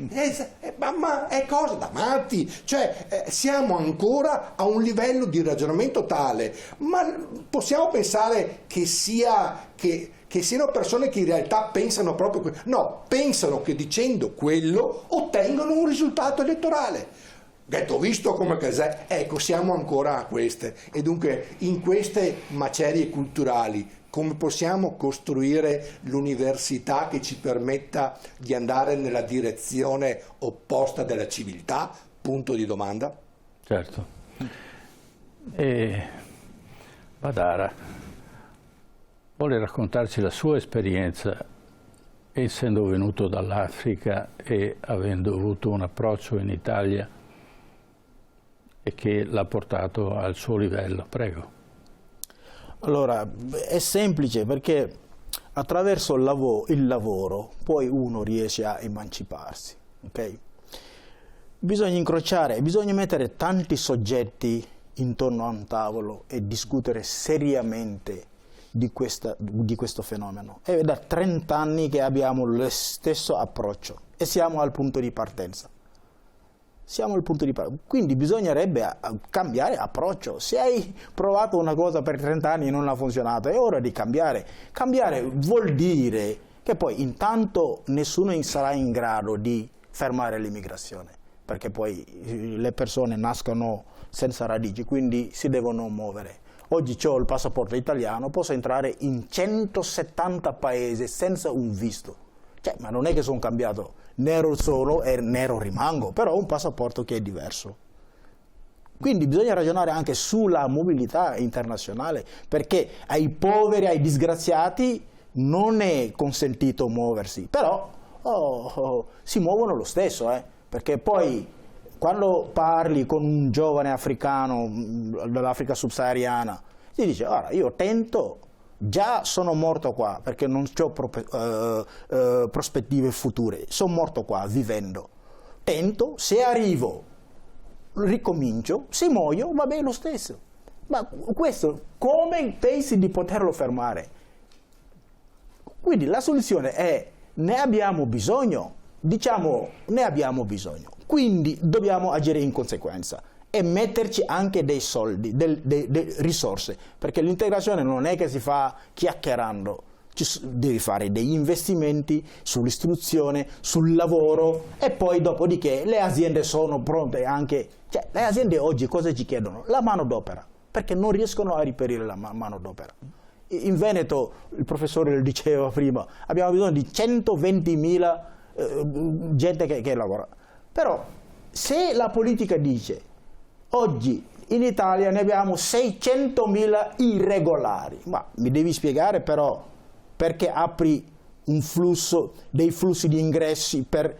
Ma è cosa da matti, cioè siamo ancora a un livello di ragionamento tale, ma possiamo pensare che siano persone che in realtà pensano proprio no, pensano che dicendo quello ottengono un risultato elettorale. Detto, visto come cos'è, ecco, siamo ancora a queste. E dunque in queste macerie culturali come possiamo costruire l'università che ci permetta di andare nella direzione opposta della civiltà? Punto di domanda. Certo. E Badara vuole raccontarci la sua esperienza, essendo venuto dall'Africa e avendo avuto un approccio in Italia e che l'ha portato al suo livello. Prego. Allora, è semplice perché attraverso il lavoro poi uno riesce a emanciparsi, ok? Bisogna incrociare, bisogna mettere tanti soggetti intorno a un tavolo e discutere seriamente di questo fenomeno. È da 30 anni che abbiamo lo stesso approccio e siamo al punto di partenza. Quindi bisognerebbe cambiare approccio. Se hai provato una cosa per 30 anni e non ha funzionato, è ora di cambiare. Cambiare vuol dire che poi intanto nessuno sarà in grado di fermare l'immigrazione, perché poi le persone nascono senza radici, quindi si devono muovere. Oggi ho il passaporto italiano, posso entrare in 170 paesi senza un visto. Ma non è che sono cambiato, nero sono e nero rimango, però ho un passaporto che è diverso. Quindi bisogna ragionare anche sulla mobilità internazionale, perché ai poveri, ai disgraziati non è consentito muoversi, però si muovono lo stesso, perché poi quando parli con un giovane africano dell'Africa subsahariana, ti dice, guarda, io tento, già sono morto qua perché non ho prospettive future, sono morto qua vivendo, tento, se arrivo ricomincio, se muoio va bene lo stesso. Ma questo come pensi di poterlo fermare? Quindi la soluzione è: ne abbiamo bisogno, diciamo ne abbiamo bisogno, quindi dobbiamo agire in conseguenza e metterci anche dei soldi, delle risorse, perché l'integrazione non è che si fa chiacchierando, devi fare degli investimenti sull'istruzione, sul lavoro, e poi dopodiché le aziende sono pronte anche, cioè le aziende oggi cosa ci chiedono? La manodopera, perché non riescono a reperire la manodopera. In Veneto, il professore lo diceva prima, abbiamo bisogno di 120.000 gente che lavora, però se la politica dice oggi in Italia ne abbiamo 600.000 irregolari, ma mi devi spiegare però perché apri un flusso, dei flussi di ingressi per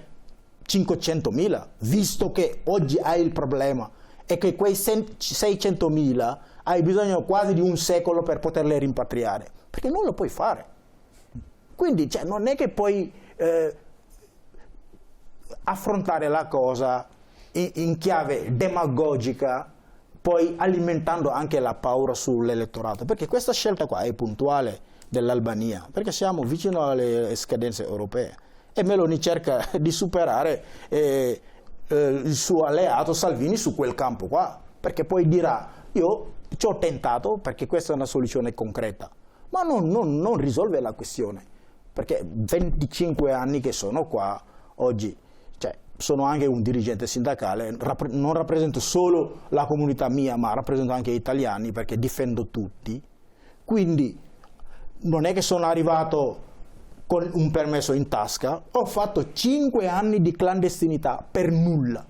500.000, visto che oggi hai il problema e che quei 600.000 hai bisogno quasi di un secolo per poterle rimpatriare, perché non lo puoi fare. Quindi non è che puoi affrontare la cosa in chiave demagogica, poi alimentando anche la paura sull'elettorato, perché questa scelta qua è puntuale dell'Albania, perché siamo vicino alle scadenze europee e Meloni cerca di superare il suo alleato Salvini su quel campo qua, perché poi dirà: io ci ho tentato perché questa è una soluzione concreta, ma non risolve la questione, perché 25 anni che sono qua oggi, sono anche un dirigente sindacale, non rappresento solo la comunità mia, ma rappresento anche gli italiani, perché difendo tutti. Quindi non è che sono arrivato con un permesso in tasca, ho fatto 5 anni di clandestinità per nulla,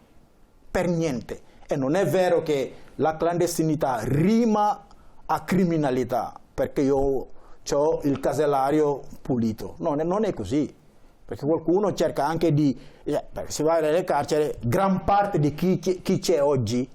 per niente. E non è vero che la clandestinità rima a criminalità, perché io ho il casellario pulito. Non è così. Perché qualcuno cerca anche di, perché se vai nelle carceri, gran parte di chi c'è oggi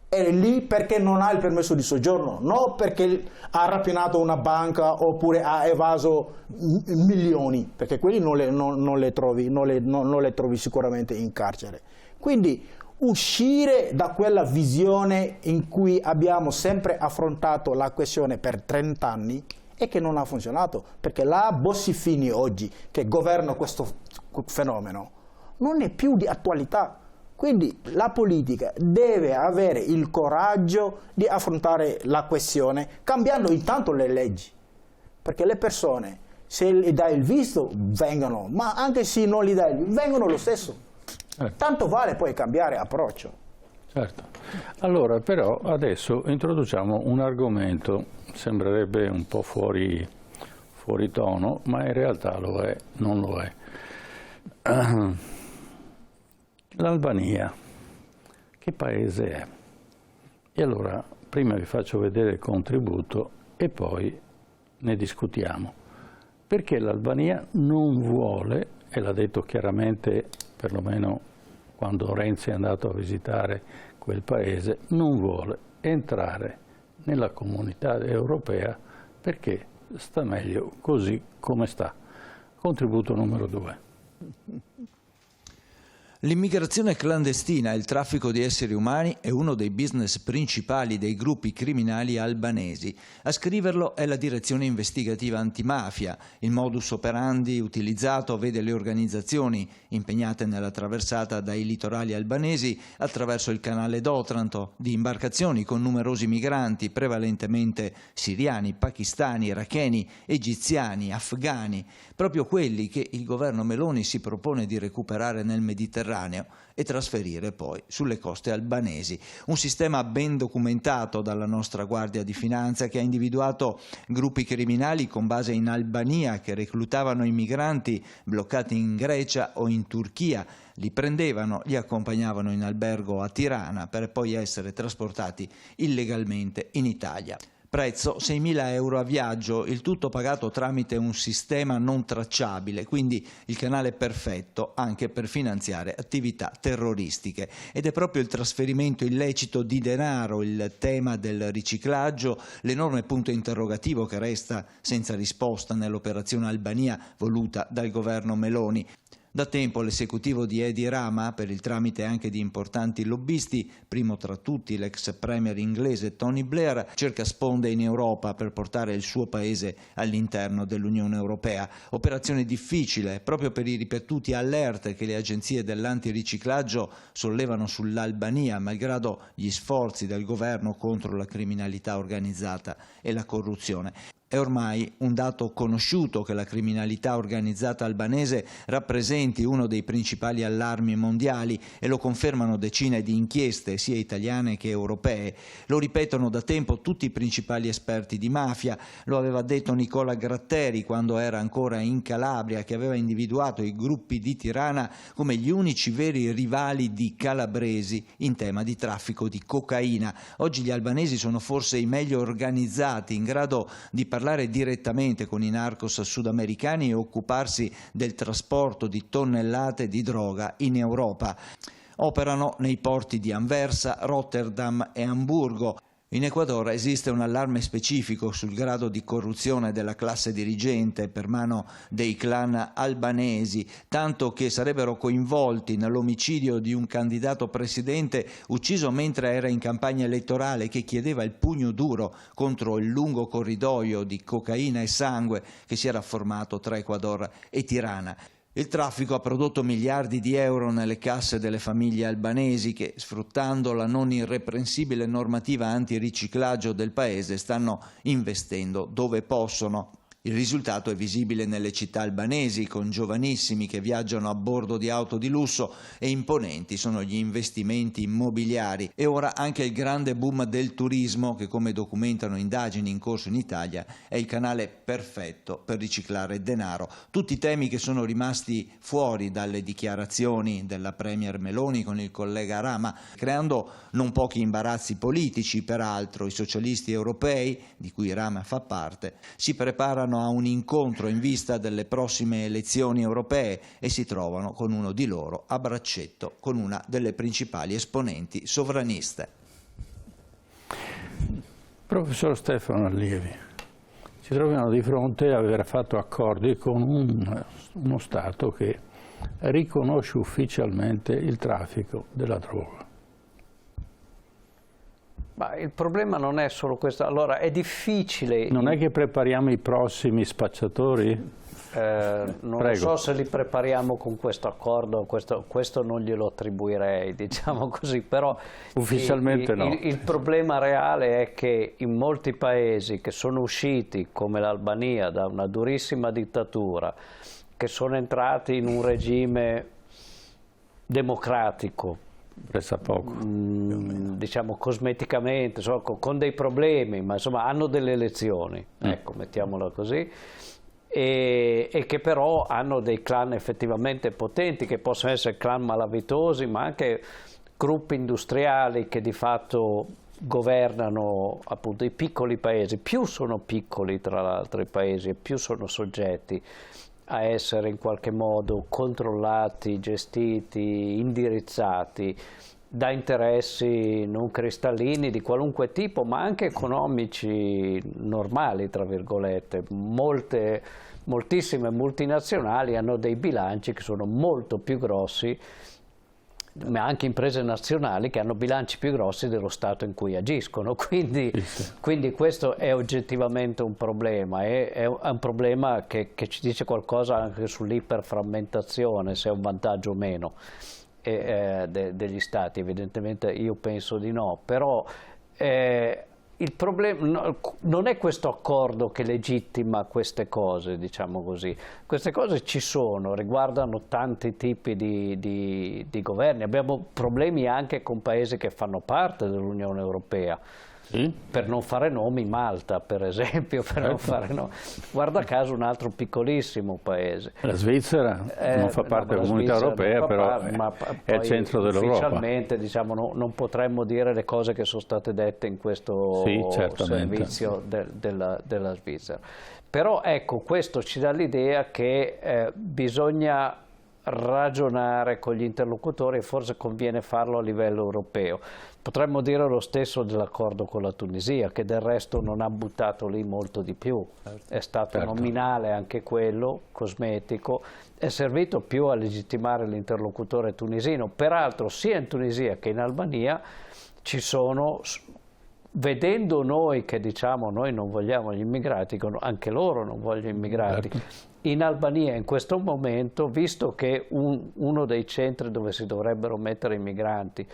è lì perché non ha il permesso di soggiorno, non perché ha rapinato una banca oppure ha evaso milioni, perché quelli non le trovi sicuramente in carcere. Quindi uscire da quella visione in cui abbiamo sempre affrontato la questione per 30 anni e che non ha funzionato, perché la Bossi-Fini oggi, che governa questo fenomeno, non è più di attualità. Quindi la politica deve avere il coraggio di affrontare la questione cambiando intanto le leggi, perché le persone, se gli dai il visto, vengono, ma anche se non gli dai il visto, vengono lo stesso. Tanto vale poi cambiare approccio. Certo. Allora, però, adesso introduciamo un argomento, sembrerebbe un po' fuori tono, ma in realtà lo è, non lo è. L'Albania, che paese è? E allora, prima vi faccio vedere il contributo e poi ne discutiamo. Perché l'Albania non vuole, e l'ha detto chiaramente, perlomeno quando Renzi è andato a visitare quel paese, non vuole entrare nella comunità europea perché sta meglio così come sta. Contributo numero 2. L'immigrazione clandestina e il traffico di esseri umani è uno dei business principali dei gruppi criminali albanesi. A scriverlo è la direzione investigativa antimafia. Il modus operandi utilizzato vede le organizzazioni impegnate nella traversata dai litorali albanesi attraverso il canale d'Otranto di imbarcazioni con numerosi migranti, prevalentemente siriani, pakistani, iracheni, egiziani, afghani, proprio quelli che il governo Meloni si propone di recuperare nel Mediterraneo e trasferire poi sulle coste albanesi. Un sistema ben documentato dalla nostra Guardia di Finanza che ha individuato gruppi criminali con base in Albania che reclutavano i migranti bloccati in Grecia o in Turchia, li prendevano, li accompagnavano in albergo a Tirana per poi essere trasportati illegalmente in Italia. Prezzo 6.000 euro a viaggio, il tutto pagato tramite un sistema non tracciabile, quindi il canale perfetto anche per finanziare attività terroristiche. Ed è proprio il trasferimento illecito di denaro, il tema del riciclaggio, l'enorme punto interrogativo che resta senza risposta nell'operazione Albania voluta dal governo Meloni. Da tempo l'esecutivo di Edi Rama, per il tramite anche di importanti lobbisti, primo tra tutti l'ex premier inglese Tony Blair, cerca sponde in Europa per portare il suo paese all'interno dell'Unione Europea. Operazione difficile proprio per i ripetuti alert che le agenzie dell'antiriciclaggio sollevano sull'Albania, malgrado gli sforzi del governo contro la criminalità organizzata e la corruzione. È ormai un dato conosciuto che la criminalità organizzata albanese rappresenti uno dei principali allarmi mondiali e lo confermano decine di inchieste, sia italiane che europee. Lo ripetono da tempo tutti i principali esperti di mafia, lo aveva detto Nicola Gratteri quando era ancora in Calabria, che aveva individuato i gruppi di Tirana come gli unici veri rivali di calabresi in tema di traffico di cocaina. Oggi gli albanesi sono forse i meglio organizzati, in grado di parlare direttamente con i narcos sudamericani e occuparsi del trasporto di tonnellate di droga in Europa. Operano nei porti di Anversa, Rotterdam e Amburgo. In Ecuador esiste un allarme specifico sul grado di corruzione della classe dirigente per mano dei clan albanesi, tanto che sarebbero coinvolti nell'omicidio di un candidato presidente ucciso mentre era in campagna elettorale, che chiedeva il pugno duro contro il lungo corridoio di cocaina e sangue che si era formato tra Ecuador e Tirana. Il traffico ha prodotto miliardi di euro nelle casse delle famiglie albanesi che, sfruttando la non irreprensibile normativa antiriciclaggio del paese, stanno investendo dove possono. Il risultato è visibile nelle città albanesi, con giovanissimi che viaggiano a bordo di auto di lusso, e imponenti sono gli investimenti immobiliari. E ora anche il grande boom del turismo, che, come documentano indagini in corso in Italia, è il canale perfetto per riciclare denaro. Tutti temi che sono rimasti fuori dalle dichiarazioni della premier Meloni con il collega Rama, creando non pochi imbarazzi politici. Peraltro i socialisti europei, di cui Rama fa parte, si preparano a un incontro in vista delle prossime elezioni europee e si trovano con uno di loro a braccetto con una delle principali esponenti sovraniste. Professor Stefano Allievi, ci troviamo di fronte a aver fatto accordi con uno Stato che riconosce ufficialmente il traffico della droga. Ma il problema non è solo questo, allora è difficile... Non è che prepariamo i prossimi spacciatori? Non so se li prepariamo con questo accordo, questo non glielo attribuirei, diciamo così, però ufficialmente no. Il problema reale è che in molti paesi che sono usciti, come l'Albania, da una durissima dittatura, che sono entrati in un regime democratico, poco, diciamo cosmeticamente, insomma, con dei problemi, ma insomma hanno delle elezioni, ecco, mettiamola così, e che però hanno dei clan effettivamente potenti, che possono essere clan malavitosi, ma anche gruppi industriali che di fatto governano appunto i piccoli paesi. Più sono piccoli tra l'altro i paesi e più sono soggetti a essere in qualche modo controllati, gestiti, indirizzati da interessi non cristallini di qualunque tipo, ma anche economici normali, tra virgolette. Moltissime multinazionali hanno dei bilanci che sono molto più grossi, ma anche imprese nazionali che hanno bilanci più grossi dello Stato in cui agiscono, quindi questo è oggettivamente un problema, è un problema che ci dice qualcosa anche sull'iperframmentazione, se è un vantaggio o meno degli Stati. Evidentemente io penso di no, però il problema non è questo accordo che legittima queste cose, diciamo così. Queste cose ci sono, riguardano tanti tipi di governi. Abbiamo problemi anche con paesi che fanno parte dell'Unione Europea. Per non fare nomi, Malta per esempio, non fare nomi. Guarda caso un altro piccolissimo paese. La Svizzera non fa parte della Comunità Europea, però è al centro dell'Europa. Ufficialmente diciamo, non potremmo dire le cose che sono state dette in questo servizio della Svizzera. Però ecco, questo ci dà l'idea che bisogna ragionare con gli interlocutori e forse conviene farlo a livello europeo. Potremmo dire lo stesso dell'accordo con la Tunisia, che del resto non ha buttato lì molto di più, è stato nominale anche quello, cosmetico, è servito più a legittimare l'interlocutore tunisino. Peraltro sia in Tunisia che in Albania ci sono, vedendo noi che diciamo noi non vogliamo gli immigrati, anche loro non vogliono immigrati, in Albania in questo momento, visto che uno dei centri dove si dovrebbero mettere i migranti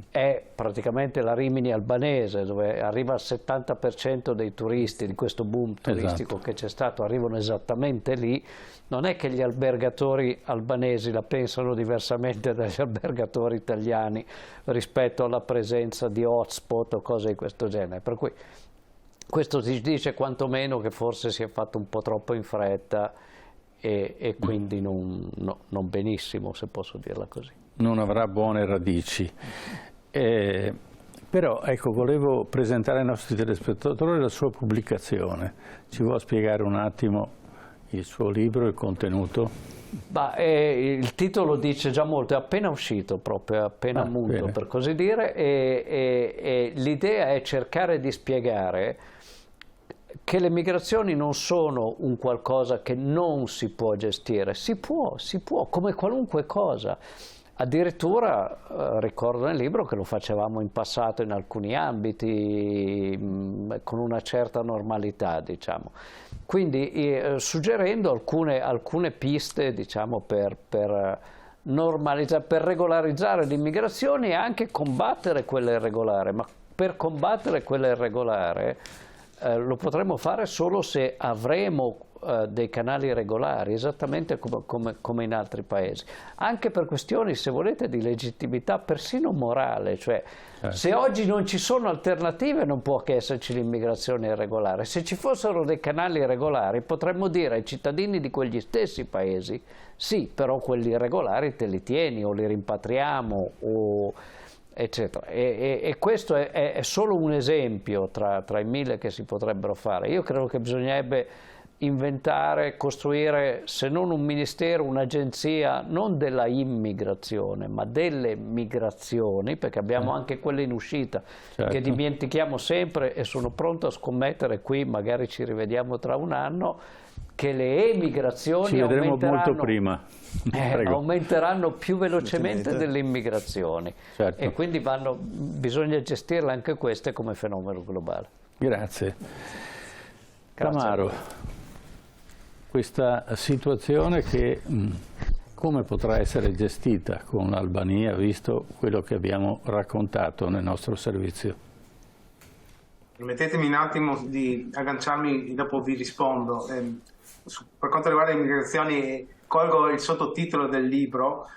è praticamente la Rimini albanese, dove arriva il 70% dei turisti, di questo boom turistico che c'è stato, arrivano esattamente lì. Non è che gli albergatori albanesi la pensano diversamente dagli albergatori italiani rispetto alla presenza di hotspot o cose di questo genere, per cui questo ci dice quantomeno che forse si è fatto un po' troppo in fretta e quindi non benissimo, se posso dirla così. Non avrà buone radici. Però ecco, volevo presentare ai nostri telespettatori la sua pubblicazione. Ci vuole spiegare un attimo il suo libro, il contenuto? Il titolo dice già molto, è appena uscito, proprio appena muto per così dire, e l'idea è cercare di spiegare che le migrazioni non sono un qualcosa che non si può gestire, si può, come qualunque cosa. Addirittura ricordo nel libro che lo facevamo in passato in alcuni ambiti con una certa normalità, diciamo. Quindi suggerendo alcune piste, diciamo, per normalizzare, per regolarizzare l'immigrazione e anche combattere quella irregolare. Ma per combattere quella irregolare lo potremo fare solo se avremo dei canali regolari, esattamente come in altri paesi, anche per questioni, se volete, di legittimità persino morale, cioè se oggi non ci sono alternative non può che esserci l'immigrazione irregolare. Se ci fossero dei canali regolari potremmo dire ai cittadini di quegli stessi paesi sì, però quelli irregolari te li tieni o li rimpatriamo o eccetera. E questo è solo un esempio tra i mille che si potrebbero fare. Io credo che bisognerebbe inventare, costruire, se non un ministero, un'agenzia non della immigrazione, ma delle migrazioni, perché abbiamo anche quelle in uscita, che dimentichiamo sempre, e sono pronto a scommettere qui, magari ci rivediamo tra un anno, che le emigrazioni ci vedremo molto prima. Aumenteranno più velocemente delle immigrazioni, certo. E quindi bisogna gestirle anche queste come fenomeno globale. Grazie. Tamaro, questa situazione come potrà essere gestita con l'Albania, visto quello che abbiamo raccontato nel nostro servizio? Permettetemi un attimo di agganciarmi, dopo vi rispondo. Per quanto riguarda le immigrazioni, colgo il sottotitolo del libro,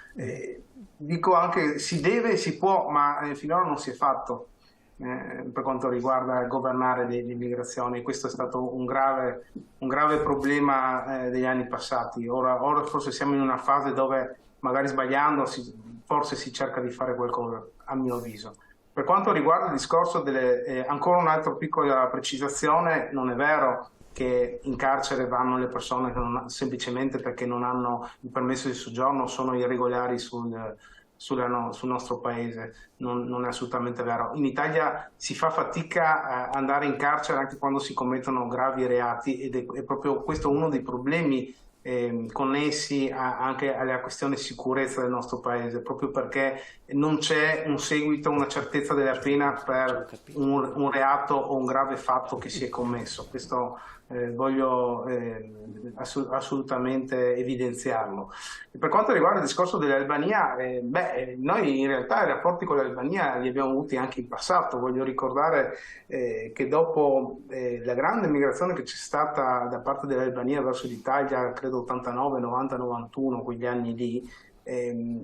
dico anche si deve e si può, ma finora non si è fatto per quanto riguarda governare le immigrazioni. Questo è stato un grave problema degli anni passati. Ora forse siamo in una fase dove, magari sbagliando, forse si cerca di fare qualcosa, a mio avviso. Per quanto riguarda il discorso ancora un'altra piccola precisazione, non è vero che in carcere vanno le persone che semplicemente perché non hanno il permesso di soggiorno, sono irregolari sul nostro paese. Non è assolutamente vero. In Italia si fa fatica a andare in carcere anche quando si commettono gravi reati, ed è proprio questo uno dei problemi connessi anche alla questione sicurezza del nostro paese, proprio perché non c'è un seguito, una certezza della pena per un reato o un grave fatto che si è commesso. Questo voglio assolutamente evidenziarlo. E per quanto riguarda il discorso dell'Albania, noi in realtà i rapporti con l'Albania li abbiamo avuti anche in passato. Voglio ricordare che dopo la grande migrazione che c'è stata da parte dell'Albania verso l'Italia, credo 89, 90, 91, quegli anni lì,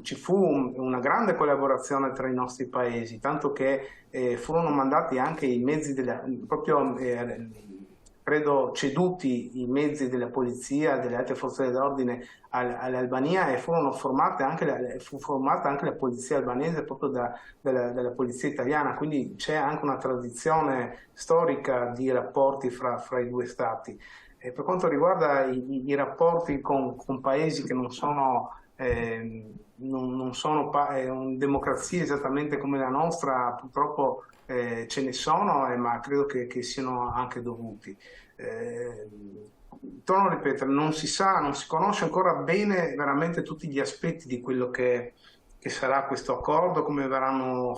ci fu una grande collaborazione tra i nostri paesi, tanto che furono mandati anche i mezzi credo ceduti i mezzi della polizia, delle altre forze dell'ordine all'Albania, e fu formata anche la polizia albanese proprio dalla polizia italiana, quindi c'è anche una tradizione storica di rapporti fra i due stati. E per quanto riguarda i rapporti con paesi che non sono democrazie esattamente come la nostra, purtroppo ce ne sono, ma credo che siano anche dovuti. Torno a ripetere, non si conosce ancora bene veramente tutti gli aspetti di quello che sarà questo accordo, come verranno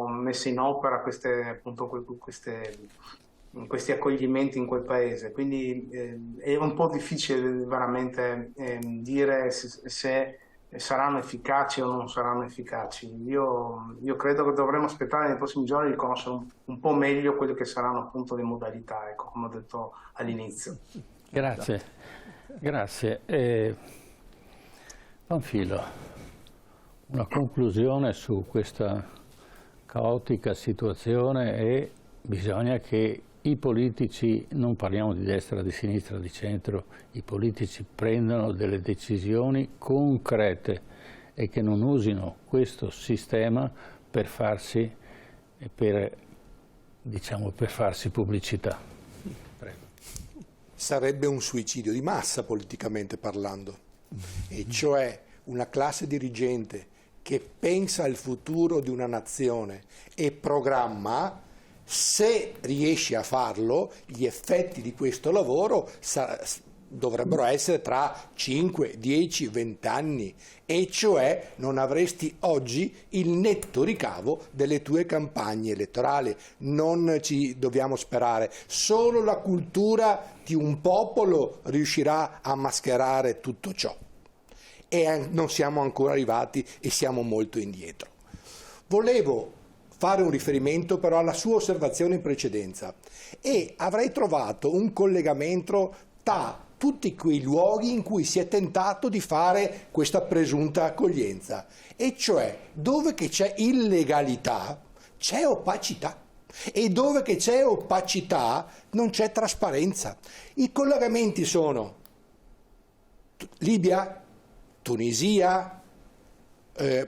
messe in opera questi accoglimenti in quel paese. Quindi è un po' difficile veramente dire se saranno efficaci o non saranno efficaci. Io credo che dovremo aspettare nei prossimi giorni di conoscere un po' meglio quelle che saranno appunto le modalità, ecco, come ho detto all'inizio. Grazie. Panfilo, una conclusione su questa caotica situazione è: bisogna che i politici, non parliamo di destra, di sinistra, di centro, i politici prendano delle decisioni concrete e che non usino questo sistema per farsi pubblicità. Prego. Sarebbe un suicidio di massa politicamente parlando, e cioè una classe dirigente che pensa al futuro di una nazione e programma. Se riesci a farlo, gli effetti di questo lavoro dovrebbero essere tra 5, 10, 20 anni, e cioè non avresti oggi il netto ricavo delle tue campagne elettorali. Non ci dobbiamo sperare, solo la cultura di un popolo riuscirà a mascherare tutto ciò, e non siamo ancora arrivati e siamo molto indietro. Volevo fare un riferimento però alla sua osservazione in precedenza, e avrei trovato un collegamento tra tutti quei luoghi in cui si è tentato di fare questa presunta accoglienza, e cioè dove che c'è illegalità c'è opacità, e dove che c'è opacità non c'è trasparenza. I collegamenti sono Libia, Tunisia,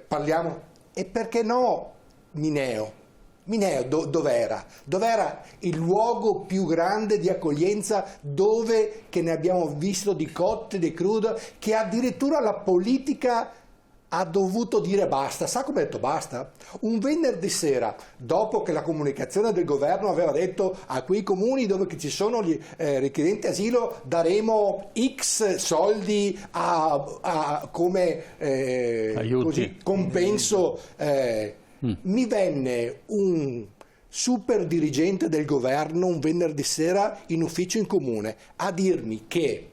parliamo, e perché no Mineo dov'era? Dov'era il luogo più grande di accoglienza, dove che ne abbiamo visto di cotte, di crudo, che addirittura la politica ha dovuto dire basta. Sa come ha detto basta? Un venerdì sera, dopo che la comunicazione del governo aveva detto a quei comuni dove ci sono gli richiedenti asilo daremo X soldi come così, compenso, mi venne un super dirigente del governo un venerdì sera in ufficio in comune a dirmi che,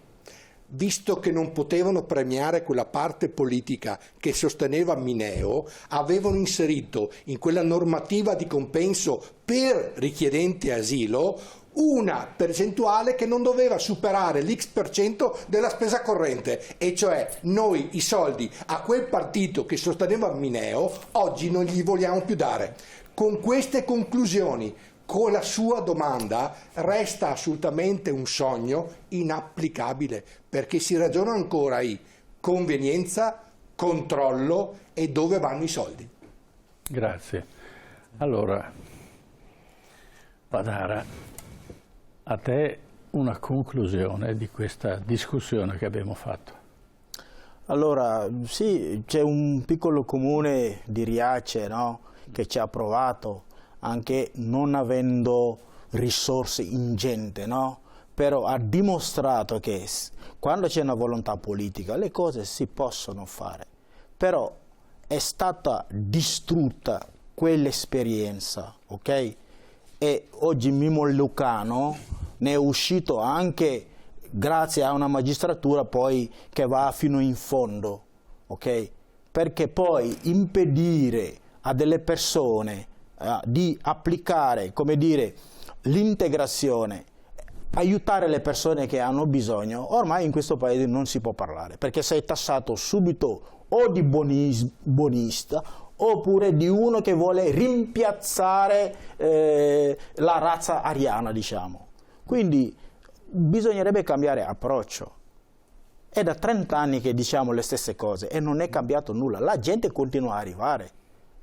visto che non potevano premiare quella parte politica che sosteneva Mineo, avevano inserito in quella normativa di compenso per richiedenti asilo una percentuale che non doveva superare l'X% della spesa corrente, e cioè noi i soldi a quel partito che sosteneva Mineo oggi non gli vogliamo più dare. Con queste conclusioni, con la sua domanda, resta assolutamente un sogno inapplicabile, perché si ragiona ancora di convenienza, controllo e dove vanno i soldi. Grazie. Allora, Badara, a te una conclusione di questa discussione che abbiamo fatto. Allora, sì, c'è un piccolo comune di Riace, no? Che ci ha provato, anche non avendo risorse ingenti, no? Però ha dimostrato che quando c'è una volontà politica le cose si possono fare. Però è stata distrutta quell'esperienza, ok? E oggi Mimmo Lucano ne è uscito anche grazie a una magistratura poi che va fino in fondo, ok? Perché poi impedire a delle persone di applicare, come dire, l'integrazione, aiutare le persone che hanno bisogno, ormai in questo paese non si può parlare, perché sei tassato subito o di buonista oppure di uno che vuole rimpiazzare la razza ariana, diciamo. Quindi bisognerebbe cambiare approccio. È da 30 anni che diciamo le stesse cose e non è cambiato nulla, la gente continua a arrivare.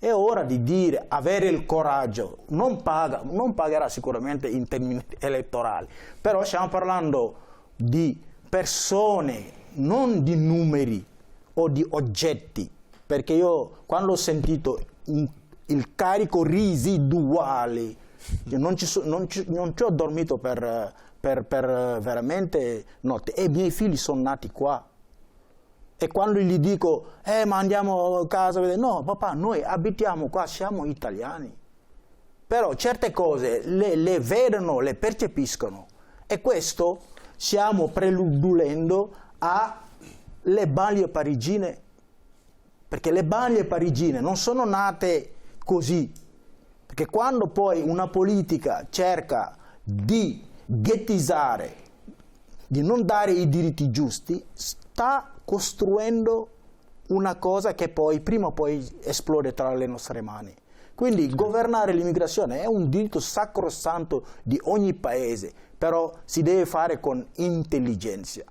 È ora di dire, avere il coraggio, non pagherà sicuramente in termini elettorali, però stiamo parlando di persone, non di numeri o di oggetti, perché io quando ho sentito il carico residuale, non ci ho dormito per veramente notte, e i miei figli sono nati qua. E quando gli dico, ma andiamo a casa, no papà, noi abitiamo qua, siamo italiani. Però certe cose le vedono, le percepiscono. E questo stiamo preludendo alle banlieue parigine. Perché le banlieue parigine non sono nate così. Perché quando poi una politica cerca di ghettizzare, di non dare i diritti giusti, sta costruendo una cosa che poi prima o poi esplode tra le nostre mani. Quindi governare l'immigrazione è un diritto sacrosanto di ogni paese, però si deve fare con intelligenza.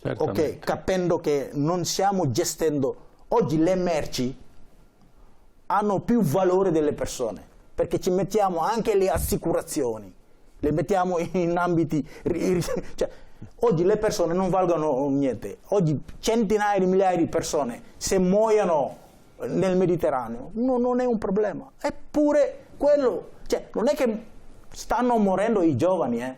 Ok, capendo che non stiamo gestendo, oggi le merci hanno più valore delle persone, perché ci mettiamo anche le assicurazioni, le mettiamo in ambiti, cioè, oggi le persone non valgono niente. Oggi centinaia di migliaia di persone, se muoiono nel Mediterraneo, non è un problema. Eppure quello, cioè, non è che stanno morendo i giovani,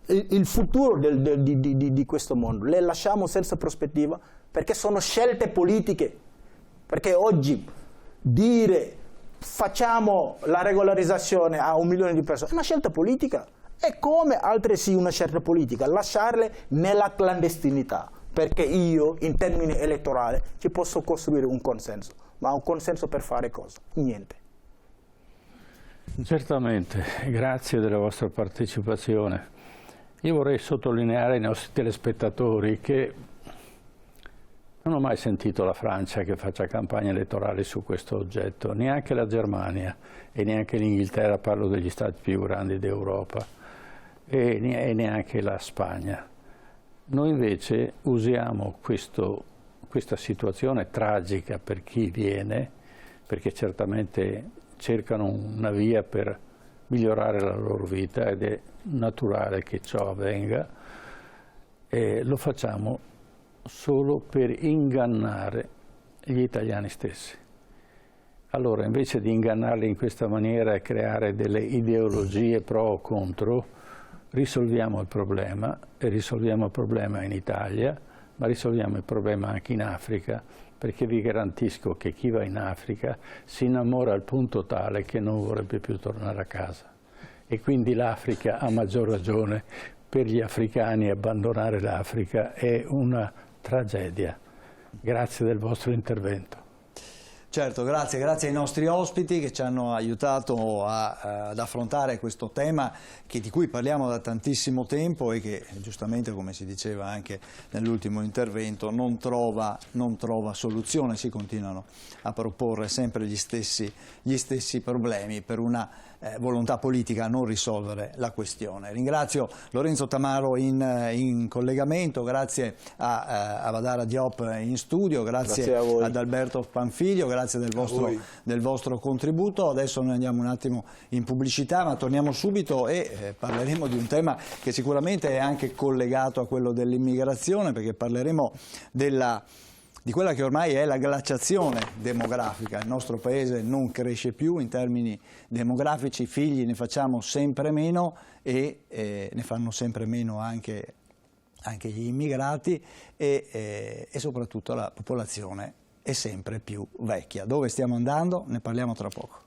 il futuro di questo mondo le lasciamo senza prospettiva, perché sono scelte politiche. Perché oggi dire facciamo la regolarizzazione a 1 milione di persone è una scelta politica. È come altresì una scelta politica lasciarle nella clandestinità, perché io in termini elettorali ci posso costruire un consenso, ma un consenso per fare cosa? Niente. Certamente, grazie della vostra partecipazione. Io vorrei sottolineare ai nostri telespettatori che non ho mai sentito la Francia che faccia campagna elettorale su questo oggetto, neanche la Germania e neanche l'Inghilterra, parlo degli stati più grandi d'Europa, e neanche la Spagna. Noi invece usiamo questa situazione tragica per chi viene, perché certamente cercano una via per migliorare la loro vita ed è naturale che ciò avvenga, e lo facciamo solo per ingannare gli italiani stessi. Allora, invece di ingannarli in questa maniera e creare delle ideologie pro o contro, risolviamo il problema, e risolviamo il problema in Italia, ma risolviamo il problema anche in Africa, perché vi garantisco che chi va in Africa si innamora al punto tale che non vorrebbe più tornare a casa. E quindi l'Africa, a maggior ragione, per gli africani abbandonare l'Africa è una tragedia. Grazie del vostro intervento. Certo, grazie ai nostri ospiti che ci hanno aiutato ad affrontare questo tema di cui parliamo da tantissimo tempo e che giustamente, come si diceva anche nell'ultimo intervento, non trova soluzione. Si continuano a proporre sempre gli stessi problemi per una volontà politica a non risolvere la questione. Ringrazio Lorenzo Tamaro in collegamento, grazie a Vadara Diop in studio, grazie ad Alberto Panfiglio, grazie del vostro contributo. Adesso noi andiamo un attimo in pubblicità, ma torniamo subito e parleremo di un tema che sicuramente è anche collegato a quello dell'immigrazione, perché parleremo di quella che ormai è la glaciazione demografica. Il nostro paese non cresce più in termini demografici, figli ne facciamo sempre meno e ne fanno sempre meno anche gli immigrati e soprattutto la popolazione è sempre più vecchia. Dove stiamo andando? Ne parliamo tra poco.